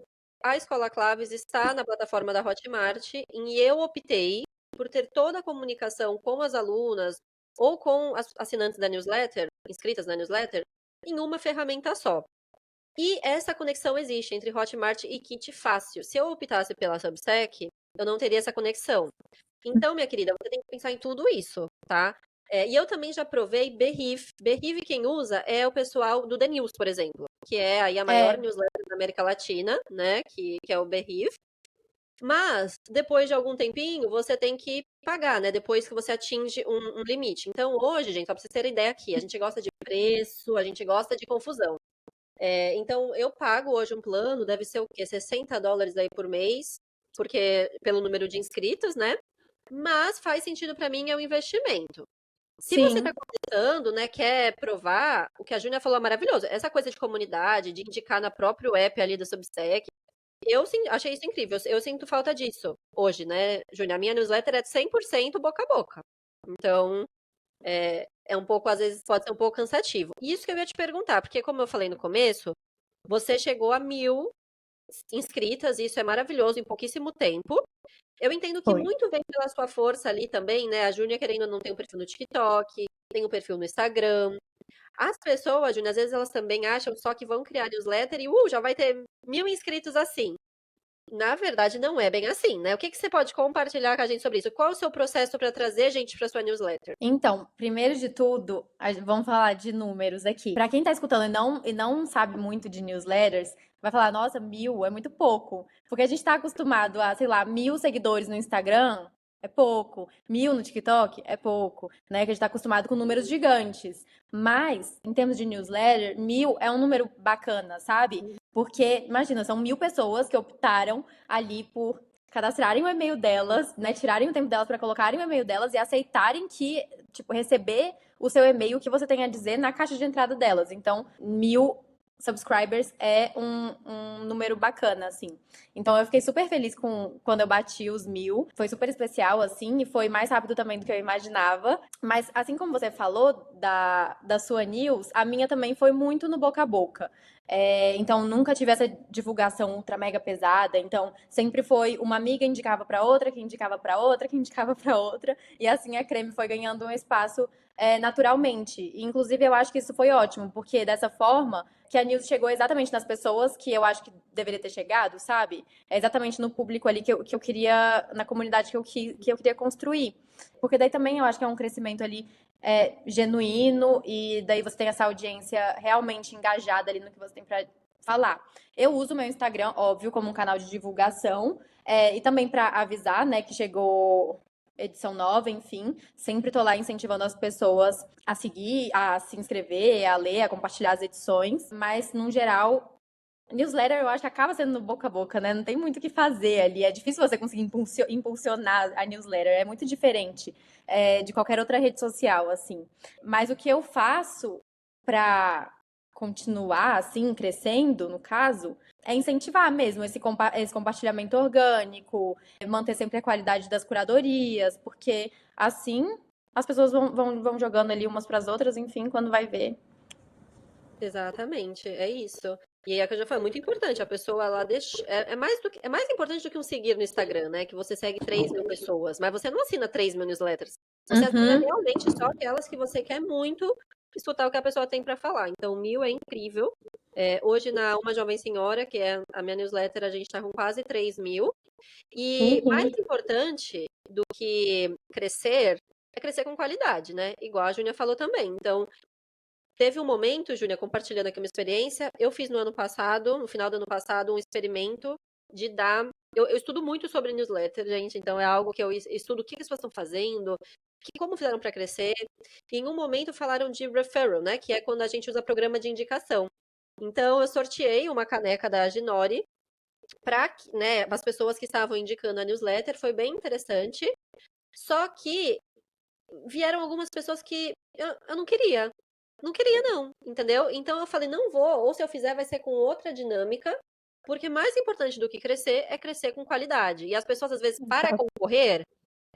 a Escola Claves está na plataforma da Hotmart e eu optei por ter toda a comunicação com as alunas ou com as assinantes da newsletter, inscritas na newsletter, em uma ferramenta só. E essa conexão existe entre Hotmart e Kit Fácil. Se eu optasse pela Substack, eu não teria essa conexão. Então, minha querida, você tem que pensar em tudo isso, tá? E eu também já provei Behrive. Behrive quem usa é o pessoal do The News, por exemplo, que é aí a maior é, newsletter da América Latina, né? Que é o Behrive. Mas, depois de algum tempinho, você tem que pagar, né? Depois que você atinge um limite. Então, hoje, gente, só pra vocês terem ideia aqui, a gente gosta de preço, a gente gosta de confusão. Então, eu pago hoje um plano, deve ser o quê? US$ 60 aí por mês, porque pelo número de inscritos, né? Mas faz sentido para mim, é um investimento. Se você está sim, começando, né, quer provar, o que a Júnia falou é maravilhoso. Essa coisa de comunidade, de indicar no próprio app ali do Substack, eu sim, achei isso incrível. Eu sinto falta disso hoje, né, Júnia? A minha newsletter é 100% boca a boca. Então, é um pouco, às vezes, pode ser um pouco cansativo. E isso que eu ia te perguntar, porque como eu falei no começo, você chegou a 1.000 inscritas, e isso é maravilhoso em pouquíssimo tempo. Eu entendo que foi. muito vem pela sua força ali também, né? A Júnia, querendo ou não, tem um perfil no TikTok, tem um perfil no Instagram. As pessoas, Júnia, às vezes elas também acham só que vão criar newsletter e, já vai ter 1.000 inscritos assim. Na verdade, não é bem assim, né? O que você pode compartilhar com a gente sobre isso? Qual é o seu processo para trazer gente para sua newsletter? Então, primeiro de tudo, vamos falar de números aqui. Para quem tá escutando e não sabe muito de newsletters, vai falar, nossa, 1.000 é muito pouco. Porque a gente tá acostumado a, sei lá, 1.000 seguidores no Instagram, é pouco. 1.000 no TikTok, é pouco. Né? Que a gente tá acostumado com números gigantes. Mas, em termos de newsletter, 1.000 é um número bacana, sabe? Porque, imagina, são 1.000 pessoas que optaram ali por cadastrarem o e-mail delas, né, tirarem o tempo delas para colocarem o e-mail delas e aceitarem que, tipo, receber o seu e-mail, o que você tem a dizer na caixa de entrada delas. Então, 1.000 subscribers é um número bacana, assim. Então, eu fiquei super feliz quando eu bati os 1.000. Foi super especial, assim, e foi mais rápido também do que eu imaginava. Mas, assim como você falou da sua news, a minha também foi muito no boca a boca. Então, nunca tive essa divulgação ultra mega pesada. Então, sempre foi uma amiga indicava para outra, que indicava para outra, que indicava para outra. E assim a Creme foi ganhando um espaço naturalmente. E, inclusive, eu acho que isso foi ótimo, porque dessa forma que a news chegou exatamente nas pessoas que eu acho que deveria ter chegado, sabe? É exatamente no público ali que eu queria, na comunidade que eu queria construir. Porque daí também eu acho que é um crescimento ali genuíno e daí você tem essa audiência realmente engajada ali no que você tem para falar. Eu uso o meu Instagram, óbvio, como um canal de divulgação e também para avisar, né, que chegou edição nova, enfim. Sempre tô lá incentivando as pessoas a seguir, a se inscrever, a ler, a compartilhar as edições. Mas, no geral, newsletter eu acho que acaba sendo no boca a boca, né? Não tem muito o que fazer ali. É difícil você conseguir impulsionar a newsletter. É muito diferente de qualquer outra rede social, assim. Mas o que eu faço para continuar, assim, crescendo, no caso, é incentivar mesmo esse compartilhamento orgânico, manter sempre a qualidade das curadorias, porque assim as pessoas vão jogando ali umas para as outras, enfim, quando vai ver. Exatamente, é isso. E é o que eu já falei, muito importante. A pessoa ela deixa. É mais importante do que um seguir no Instagram, né? Que você segue 3.000 pessoas, mas você não assina 3.000 newsletters. Você assina Uhum. realmente só aquelas que você quer muito escutar o que a pessoa tem para falar. Então, 1.000 é incrível. Hoje, na Uma Jovem Senhora, que é a minha newsletter, a gente está com quase 3.000. E mais Uhum. importante do que crescer é crescer com qualidade, né? Igual a Júnia falou também. Então, teve um momento, Júnia, compartilhando aqui uma experiência, eu fiz no ano passado, no final do ano passado, um experimento de dar. Eu estudo muito sobre newsletter, gente, então é algo que eu estudo o que as pessoas estão fazendo, como fizeram para crescer. E em um momento falaram de referral, né? Que é quando a gente usa programa de indicação. Então eu sorteei uma caneca da Ginori para, né, as pessoas que estavam indicando a newsletter, foi bem interessante. Só que vieram algumas pessoas que eu não queria. Não queria, não, entendeu? Então eu falei, não vou, ou se eu fizer, vai ser com outra dinâmica, porque mais importante do que crescer é crescer com qualidade. E as pessoas, às vezes, para concorrer,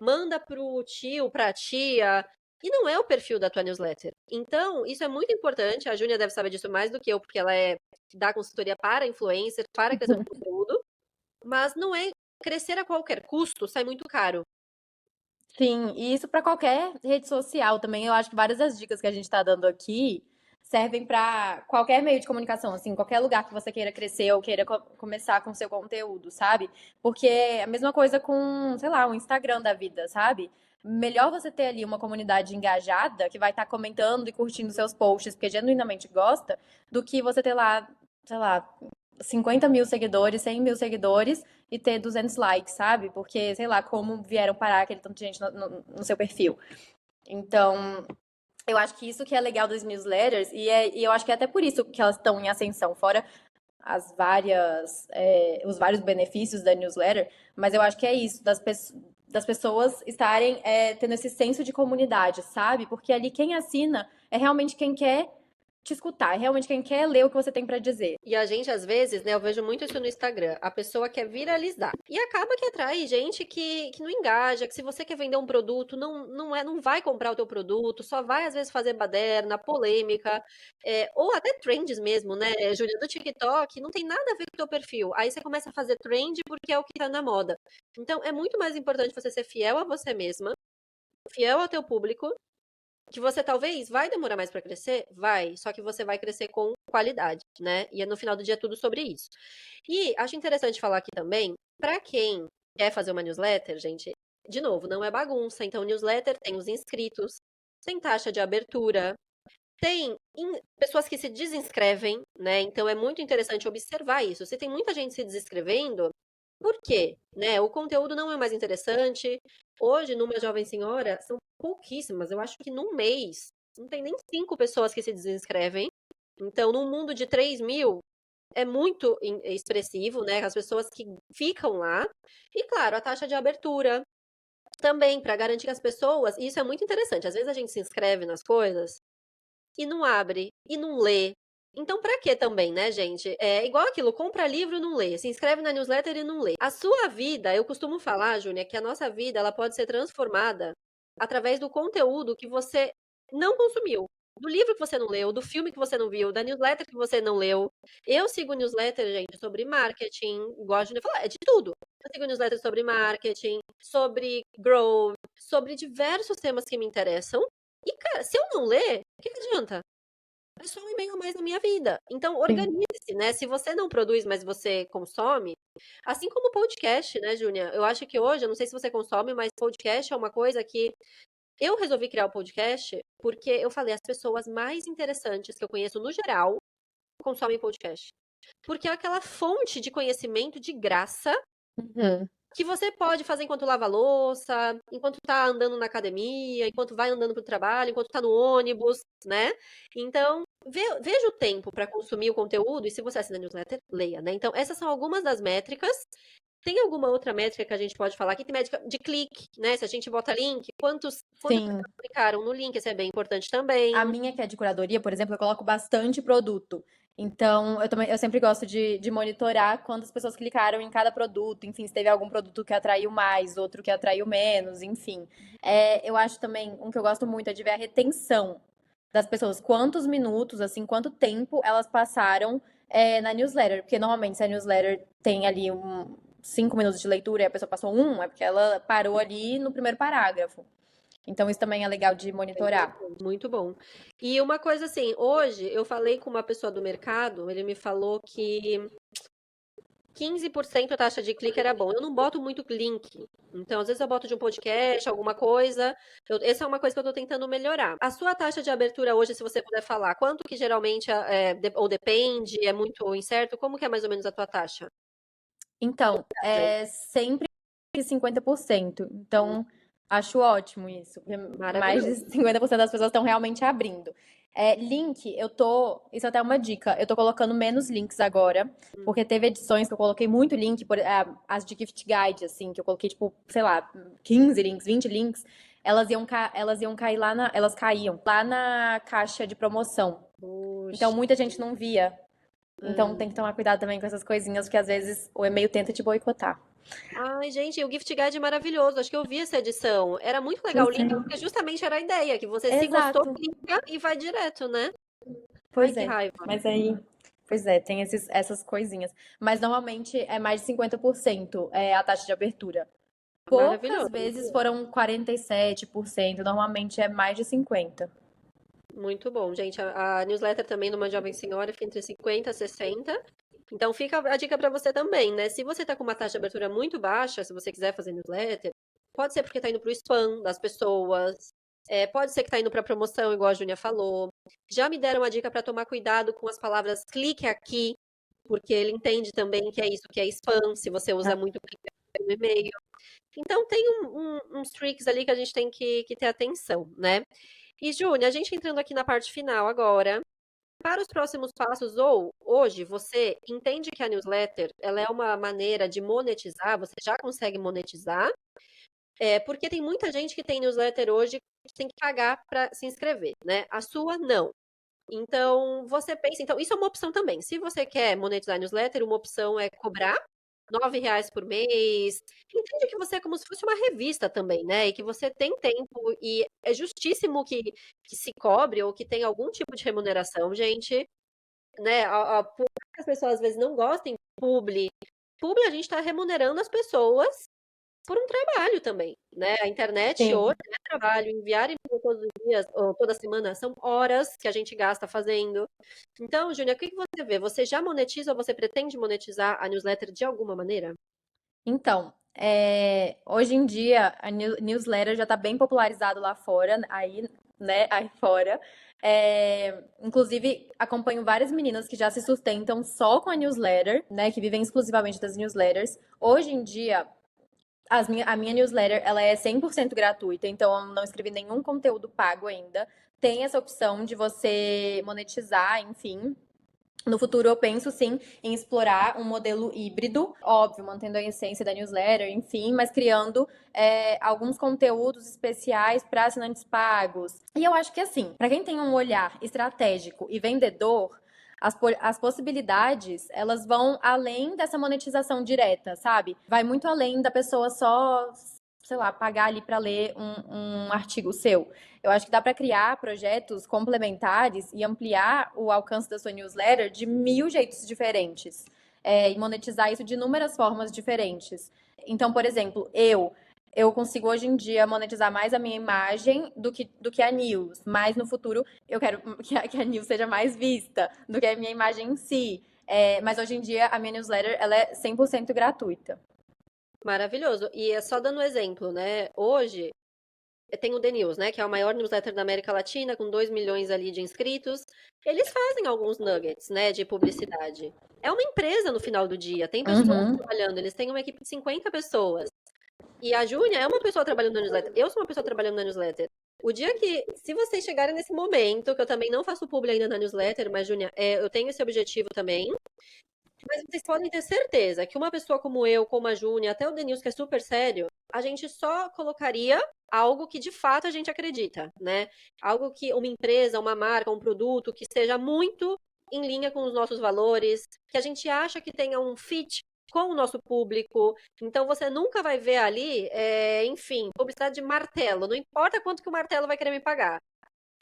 manda pro tio, pra tia, e não é o perfil da tua newsletter. Então, isso é muito importante. A Júnia deve saber disso mais do que eu, porque ela dá consultoria para influencer, para criação de conteúdo, mas não é crescer a qualquer custo, sai muito caro. Sim, e isso para qualquer rede social também. Eu acho que várias das dicas que a gente está dando aqui servem para qualquer meio de comunicação, assim, qualquer lugar que você queira crescer ou queira começar com seu conteúdo, sabe? Porque é a mesma coisa com, sei lá, o Instagram da vida, sabe? Melhor você ter ali uma comunidade engajada que vai estar comentando e curtindo seus posts porque genuinamente gosta, do que você ter lá, sei lá, 50.000 seguidores, 100.000 seguidores e ter 200 likes, sabe? Porque, sei lá, como vieram parar aquele tanto de gente no seu perfil. Então, eu acho que isso que é legal das newsletters, e eu acho que é até por isso que elas estão em ascensão, fora os vários benefícios da newsletter, mas eu acho que é isso, das pessoas estarem tendo esse senso de comunidade, sabe? Porque ali quem assina é realmente quem quer te escutar, é realmente quem quer ler o que você tem para dizer. E a gente, às vezes, né, eu vejo muito isso no Instagram, a pessoa quer viralizar. E acaba que atrai gente que não engaja, que se você quer vender um produto, não vai comprar o teu produto, só vai, às vezes, fazer baderna, polêmica, ou até trends mesmo, né, Júlia, do TikTok, não tem nada a ver com o teu perfil. Aí você começa a fazer trend porque é o que tá na moda. Então, é muito mais importante você ser fiel a você mesma, fiel ao teu público, que você talvez vai demorar mais para crescer? Vai, só que você vai crescer com qualidade, né? E no final do dia é tudo sobre isso. E acho interessante falar aqui também, para quem quer fazer uma newsletter, gente, de novo, não é bagunça. Então, newsletter tem os inscritos, tem taxa de abertura, tem pessoas que se desinscrevem, né? Então é muito interessante observar isso. Se tem muita gente se desinscrevendo, por quê? Né? O conteúdo não é mais interessante. Hoje, numa jovem senhora, são pouquíssimas. Eu acho que num mês não tem nem 5 pessoas que se desinscrevem. Então, num mundo de 3.000, é muito expressivo, né? As pessoas que ficam lá. E, claro, a taxa de abertura também, para garantir que as pessoas. E isso é muito interessante. Às vezes a gente se inscreve nas coisas e não abre, e não lê. Então, pra que também, né, gente? É igual aquilo, compra livro e não lê, se inscreve na newsletter e não lê. A sua vida, eu costumo falar, Júnia, que a nossa vida, ela pode ser transformada através do conteúdo que você não consumiu. Do livro que você não leu, do filme que você não viu, da newsletter que você não leu. Eu sigo newsletter, gente, sobre marketing, igual a Júnia falou, é de tudo. Eu sigo newsletter sobre marketing, sobre growth, sobre diversos temas que me interessam. E, cara, se eu não ler, o que adianta? É só um e-mail a mais na minha vida. Então, Sim. organize-se, né? Se você não produz, mas você consome, assim como podcast, né, Júnia? Eu acho que hoje, eu não sei se você consome, mas podcast é uma coisa que eu resolvi criar o podcast porque eu falei, as pessoas mais interessantes que eu conheço no geral consomem podcast. Porque é aquela fonte de conhecimento de graça Uhum. que você pode fazer enquanto lava a louça, enquanto tá andando na academia, enquanto vai andando pro trabalho, enquanto tá no ônibus, né? Então, veja o tempo para consumir o conteúdo e se você assina a newsletter, leia, né? Então, essas são algumas das métricas. Tem alguma outra métrica que a gente pode falar aqui? Tem métrica de clique, né? Se a gente bota link, quantas Sim. pessoas clicaram no link, isso é bem importante A também. minha, que é de curadoria, por exemplo, eu coloco bastante produto. Então, eu sempre gosto de monitorar quantas pessoas clicaram em cada produto, enfim, se teve algum produto que atraiu mais, outro que atraiu menos, enfim. Eu acho também, um que eu gosto muito é de ver a retenção das pessoas. Quantos minutos, assim, quanto tempo elas passaram, na newsletter. Porque normalmente, se a newsletter tem ali 5 minutos de leitura e a pessoa passou um, é porque ela parou ali no primeiro parágrafo. Então, isso também é legal de monitorar. Muito bom. E uma coisa assim, hoje eu falei com uma pessoa do mercado, ele me falou que 15% a taxa de clique era bom. Eu não boto muito link. Então, às vezes eu boto de um podcast, alguma coisa. Essa é uma coisa que eu tô tentando melhorar. A sua taxa de abertura hoje, se você puder falar, quanto que geralmente ou depende, é muito incerto? Como que é mais ou menos a tua taxa? Então, é sempre 50%. Então, acho ótimo isso, porque mais de Maravilhoso. 50% das pessoas estão realmente abrindo. Link, isso até é uma dica, eu tô colocando menos links agora, porque teve edições que eu coloquei muito link, as de gift guide, assim, que eu coloquei, tipo, sei lá, 15 links, 20 links, elas iam cair elas caíam lá na caixa de promoção. Então, Puxa. muita gente não via. Então tem que tomar cuidado também com essas coisinhas, porque às vezes o e-mail tenta te boicotar. Ai, gente, o Gift Guide é maravilhoso. Acho que eu vi essa edição. Era muito legal o Pois é. link, porque justamente era a ideia, que você se gostou, Exato. clica e vai direto, né? Ai, Pois que é. raiva. Mas aí, pois é, tem essas coisinhas. Mas normalmente é mais de 50% a taxa de abertura. Poucas Maravilhoso. vezes foram 47%, normalmente é mais de 50%. Muito bom, gente. A newsletter também numa jovem senhora fica entre 50 e 60. Então fica a dica para você também, né? Se você tá com uma taxa de abertura muito baixa, se você quiser fazer newsletter, pode ser porque tá indo pro spam das pessoas. Pode ser que tá indo para promoção, igual a Júnia falou. Já me deram uma dica para tomar cuidado com as palavras clique aqui, porque ele entende também que é isso, que é spam, se você usa Tá? muito clique aqui no e-mail. Então tem uns tricks ali que a gente tem que ter atenção, né? E, Júnia, a gente entrando aqui na parte final agora. Para os próximos passos, ou hoje, você entende que a newsletter ela é uma maneira de monetizar, você já consegue monetizar, porque tem muita gente que tem newsletter hoje que tem que pagar para se inscrever, né? A sua, não. Então, você pensa, então, isso é uma opção também. Se você quer monetizar a newsletter, uma opção é cobrar R$ 9 por mês. Entende que você é como se fosse uma revista também, né? E que você tem tempo e é justíssimo que se cobre ou que tenha algum tipo de remuneração, gente, né? Por mais que as pessoas às vezes não gostem de publi, a gente está remunerando as pessoas por um trabalho também, né? A internet Sim. hoje é trabalho, enviar e-mail todos os dias, ou toda semana, são horas que a gente gasta fazendo. Então, Júnior, o que que você vê? Você já monetiza ou você pretende monetizar a newsletter de alguma maneira? Então, hoje em dia a newsletter já está bem popularizado lá fora, aí, né, aí fora. Inclusive, acompanho várias meninas que já se sustentam só com a newsletter, né, que vivem exclusivamente das newsletters. Hoje em dia, a minha newsletter, ela é 100% gratuita, então eu não escrevi nenhum conteúdo pago ainda. Tem essa opção de você monetizar, enfim. No futuro, eu penso sim em explorar um modelo híbrido, óbvio, mantendo a essência da newsletter, enfim, mas criando alguns conteúdos especiais para assinantes pagos. E eu acho que assim, para quem tem um olhar estratégico e vendedor, as possibilidades, elas vão além dessa monetização direta, sabe? Vai muito além da pessoa só, sei lá, pagar ali para ler um artigo seu. Eu acho que dá para criar projetos complementares e ampliar o alcance da sua newsletter de mil jeitos diferentes. E monetizar isso de inúmeras formas diferentes. Então, por exemplo, eu consigo hoje em dia monetizar mais a minha imagem do que a news. Mas no futuro eu quero que a news seja mais vista do que a minha imagem em si. Mas hoje em dia a minha newsletter ela é 100% gratuita. Maravilhoso. E é só dando um exemplo, né? Hoje, tem o The News, né? Que é o maior newsletter da América Latina, com 2 milhões ali de inscritos. Eles fazem alguns nuggets, né? De publicidade. É uma empresa no final do dia, tem pessoas Uhum. trabalhando, eles têm uma equipe de 50 pessoas. E a Júnia é uma pessoa trabalhando na newsletter. Eu sou uma pessoa trabalhando na newsletter. O dia que, se vocês chegarem nesse momento, que eu também não faço publi ainda na newsletter, mas, Júnia, eu tenho esse objetivo também. Mas vocês podem ter certeza que uma pessoa como eu, como a Júnia, até o Denilson, que é super sério, a gente só colocaria algo que de fato a gente acredita, né? Algo que uma empresa, uma marca, um produto que esteja muito em linha com os nossos valores, que a gente acha que tenha um fit com o nosso público. Então você nunca vai ver ali, enfim, publicidade de martelo. Não importa quanto que o martelo vai querer me pagar.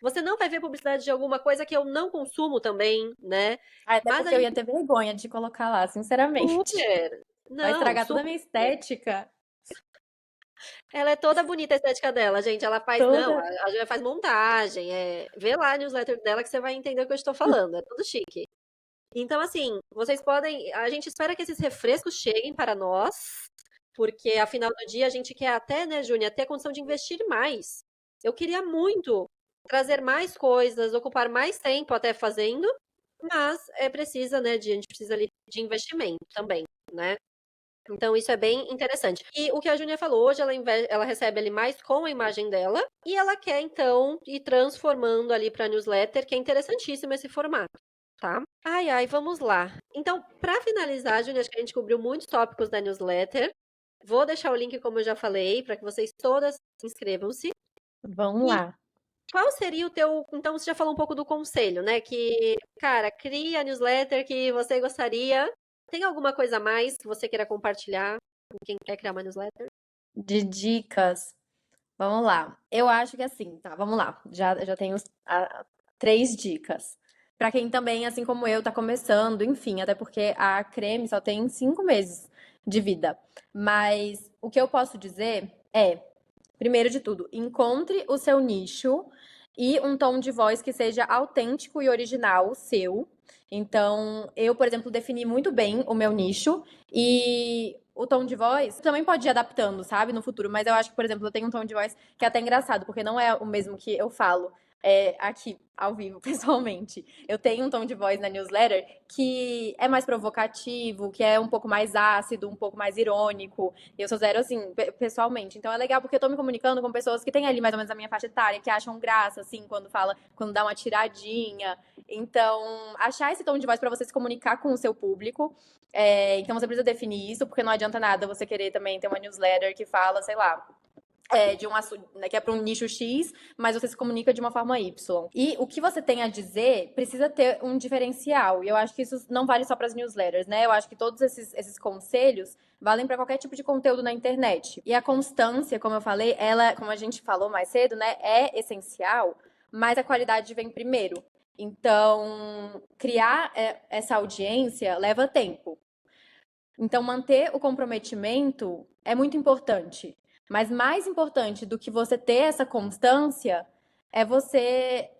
Você não vai ver publicidade de alguma coisa que eu não consumo também, né? Até Mas a porque eu gente ia ter vergonha de colocar lá, sinceramente. super. Vai Não, estragar toda a super. minha estética. Ela é toda bonita a estética dela, gente. Ela faz, não, Toda. a Julia faz montagem. Vê lá a newsletter dela que você vai entender o que eu estou falando. É tudo chique. Então, assim, vocês podem. A gente espera que esses refrescos cheguem para nós, porque afinal do dia a gente quer até, né, Júnia, ter a condição de investir mais. Eu queria muito trazer mais coisas, ocupar mais tempo até fazendo, mas precisa, né, a gente precisa ali de investimento também, né? Então, isso é bem interessante. E o que a Júnia falou, hoje ela recebe ali mais com a imagem dela e ela quer, então, ir transformando ali para newsletter, que é interessantíssimo esse formato, tá? Ai, ai, vamos lá. Então, para finalizar, Júnia, acho que a gente cobriu muitos tópicos da newsletter. Vou deixar o link, como eu já falei, para que vocês todas inscrevam-se. Vamos E lá. qual seria o teu. Então, você já falou um pouco do conselho, né? Que, cara, cria a newsletter que você gostaria. Tem alguma coisa a mais que você queira compartilhar com quem quer criar uma newsletter? De dicas. Vamos lá. Eu acho que assim, tá, vamos lá. Já tenho 3 dicas. Pra quem também, assim como eu, tá começando, enfim, até porque a creme só tem 5 meses de vida. Mas o que eu posso dizer é, primeiro de tudo, encontre o seu nicho e um tom de voz que seja autêntico e original seu. Então, eu, por exemplo, defini muito bem o meu nicho e o tom de voz também pode ir adaptando, sabe, no futuro. Mas eu acho que, por exemplo, eu tenho um tom de voz que é até engraçado, porque não é o mesmo que eu falo aqui, ao vivo, pessoalmente. Eu tenho um tom de voz na newsletter que é mais provocativo, que é um pouco mais ácido, um pouco mais irônico. Eu sou zero assim, pessoalmente. Então é legal porque eu tô me comunicando com pessoas que têm ali mais ou menos a minha faixa etária, que acham graça, assim, quando fala, quando dá uma tiradinha. Então, achar esse tom de voz pra você se comunicar com o seu público. Então você precisa definir isso, porque não adianta nada você querer também ter uma newsletter que fala, sei lá, de um assunto, né, que é para um nicho X, mas você se comunica de uma forma Y. E o que você tem a dizer precisa ter um diferencial. E eu acho que isso não vale só para as newsletters, né? Eu acho que todos esses conselhos valem para qualquer tipo de conteúdo na internet. E a constância, como eu falei, ela, como a gente falou mais cedo, né, é essencial, mas a qualidade vem primeiro. Então, criar essa audiência leva tempo. Então, manter o comprometimento é muito importante. Mas mais importante do que você ter essa constância é você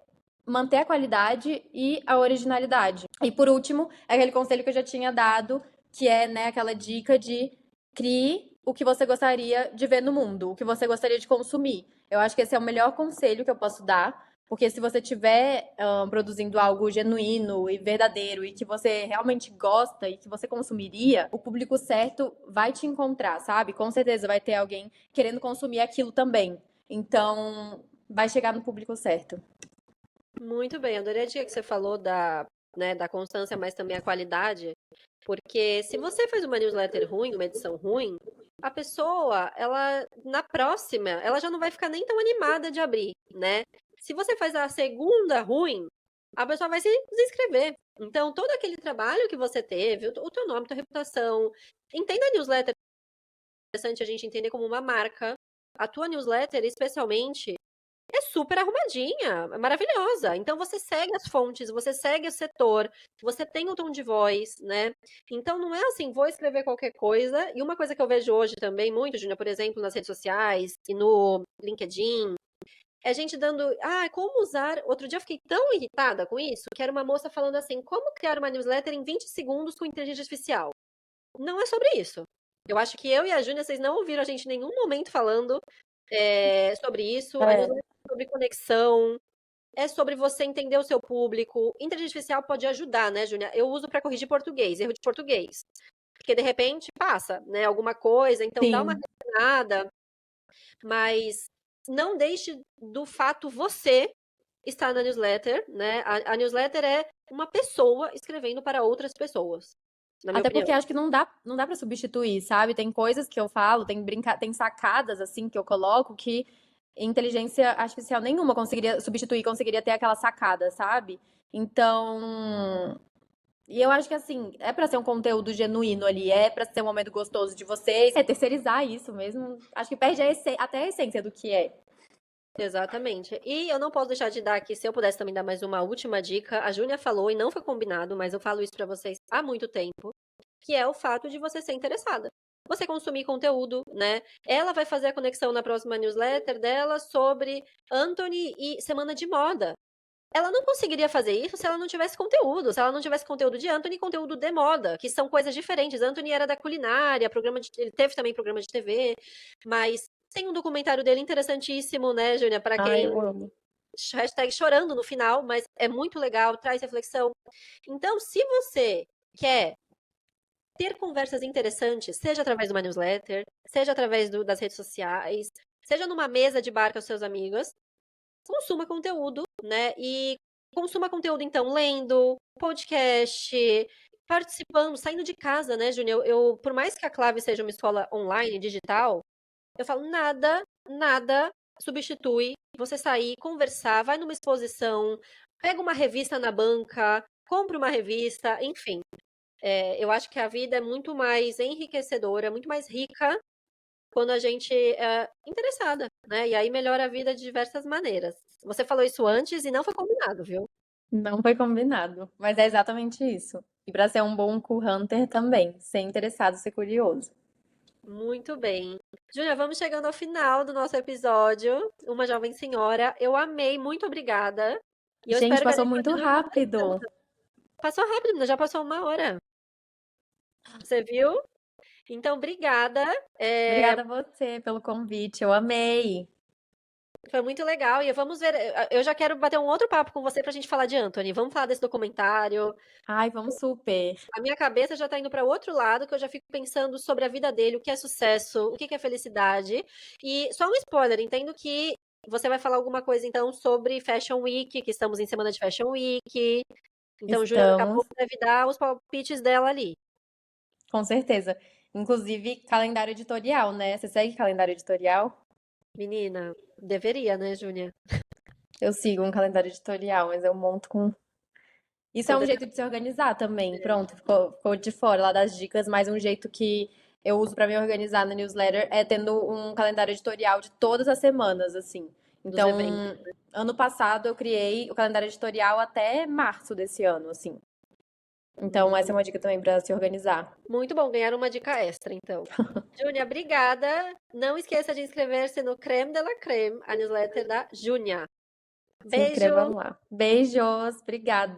manter a qualidade e a originalidade. E por último, é aquele conselho que eu já tinha dado, que é, né, aquela dica de crie o que você gostaria de ver no mundo, o que você gostaria de consumir. Eu acho que esse é o melhor conselho que eu posso dar, porque se você estiver produzindo algo genuíno e verdadeiro e que você realmente gosta e que você consumiria, o público certo vai te encontrar, sabe? Com certeza vai ter alguém querendo consumir aquilo também. Então, vai chegar no público certo. Muito bem, adorei a dica que você falou da constância, mas também a qualidade. Porque se você faz uma newsletter ruim, uma edição ruim, a pessoa, ela, na próxima, ela já não vai ficar nem tão animada de abrir, né? Se você faz a segunda ruim, a pessoa vai se desinscrever. Então, todo aquele trabalho que você teve, o teu nome, tua reputação, entenda a newsletter, é interessante a gente entender como uma marca. A tua newsletter, especialmente, é super arrumadinha, é maravilhosa. Então você segue as fontes, você segue o setor, você tem o tom de voz, né? Então não é assim, vou escrever qualquer coisa. E uma coisa que eu vejo hoje também muito, Júnior, por exemplo, nas redes sociais e no LinkedIn, é gente dando, como usar. Outro dia eu fiquei tão irritada com isso, que era uma moça falando assim, como criar uma newsletter em 20 segundos com inteligência artificial. Não é sobre isso. Eu acho que eu e a Júnia, vocês não ouviram a gente em nenhum momento falando sobre isso. A É, newsletter é sobre conexão, é sobre você entender o seu público. Inteligência artificial pode ajudar, né, Júnia? Eu uso para corrigir português, erro de português. Porque de repente passa, né, alguma coisa, então dá uma sim. refinada, mas não deixe do fato você estar na newsletter, né? A newsletter é uma pessoa escrevendo para outras pessoas, na minha Até opinião. porque acho que não dá para substituir, sabe? Tem coisas que eu falo, tem sacadas assim que eu coloco que inteligência artificial nenhuma conseguiria substituir, conseguiria ter aquela sacada, sabe? Então, e eu acho que assim, é pra ser um conteúdo genuíno ali, é pra ser um momento gostoso de vocês, é terceirizar isso mesmo. Acho que perde até a essência do que é. Exatamente. E eu não posso deixar de dar aqui, se eu pudesse também dar mais uma última dica. A Júnia falou, e não foi combinado, mas eu falo isso pra vocês há muito tempo, que é o fato de você ser interessada. Você consumir conteúdo, né? Ela vai fazer a conexão na próxima newsletter dela sobre Anthony e Semana de Moda. Ela não conseguiria fazer isso se ela não tivesse conteúdo, se ela não tivesse conteúdo de Anthony e conteúdo de moda, que são coisas diferentes. Anthony era da culinária, ele teve também programa de TV, mas tem um documentário dele interessantíssimo, né, Júnia, para Ai, quem eu amo. hashtag chorando no final, mas é muito legal, traz reflexão. Então, se você quer ter conversas interessantes, seja através de uma newsletter, seja através das redes sociais, seja numa mesa de bar com os seus amigos, consuma conteúdo, né? E consuma conteúdo, então, lendo, podcast, participando, saindo de casa, né, Júnior? Por mais que a Clave seja uma escola online, digital, eu falo, nada substitui você sair, conversar, vai numa exposição, pega uma revista na banca, compra uma revista, enfim. Eu acho que a vida é muito mais enriquecedora, muito mais rica quando a gente é interessada, né? E aí melhora a vida de diversas maneiras. Você falou isso antes e não foi combinado, viu? Não foi combinado, mas é exatamente isso. E pra ser um bom co-hunter também, ser interessado, ser curioso. Muito bem. Júlia, vamos chegando ao final do nosso episódio. Uma jovem senhora. Eu amei, muito obrigada. E eu Gente, espero que a passou gente muito continue conversando. rápido. Passou rápido, menina, já passou uma hora. Você viu? Então, obrigada. Obrigada a você pelo convite, eu amei. Foi muito legal. E vamos ver. Eu já quero bater um outro papo com você pra gente falar de Anthony. Vamos falar desse documentário. Ai, vamos super. A minha cabeça já tá indo para outro lado, que eu já fico pensando sobre a vida dele, o que é sucesso, o que é felicidade. E só um spoiler, entendo que você vai falar alguma coisa então sobre Fashion Week, que estamos em semana de Fashion Week. Então, Júlia, daqui a Estamos, pouco deve dar os palpites dela ali. com certeza. Inclusive, calendário editorial, né? Você segue calendário editorial? Menina, deveria, né, Júlia? Eu sigo um calendário editorial, mas eu monto com. Isso é Com um detalhe. jeito de se organizar também. Pronto, ficou de fora lá das dicas, mas um jeito que eu uso pra me organizar na newsletter é tendo um calendário editorial de todas as semanas, assim. Dos Então, eventos. ano passado eu criei o calendário editorial até março desse ano, assim. Então, essa é uma dica também para se organizar. Muito bom, ganhar uma dica extra, então. Júnia, obrigada. Não esqueça de inscrever-se no Creme de la Creme, a newsletter da Júnia. Se Beijo! inscrevam lá. Beijos, obrigada.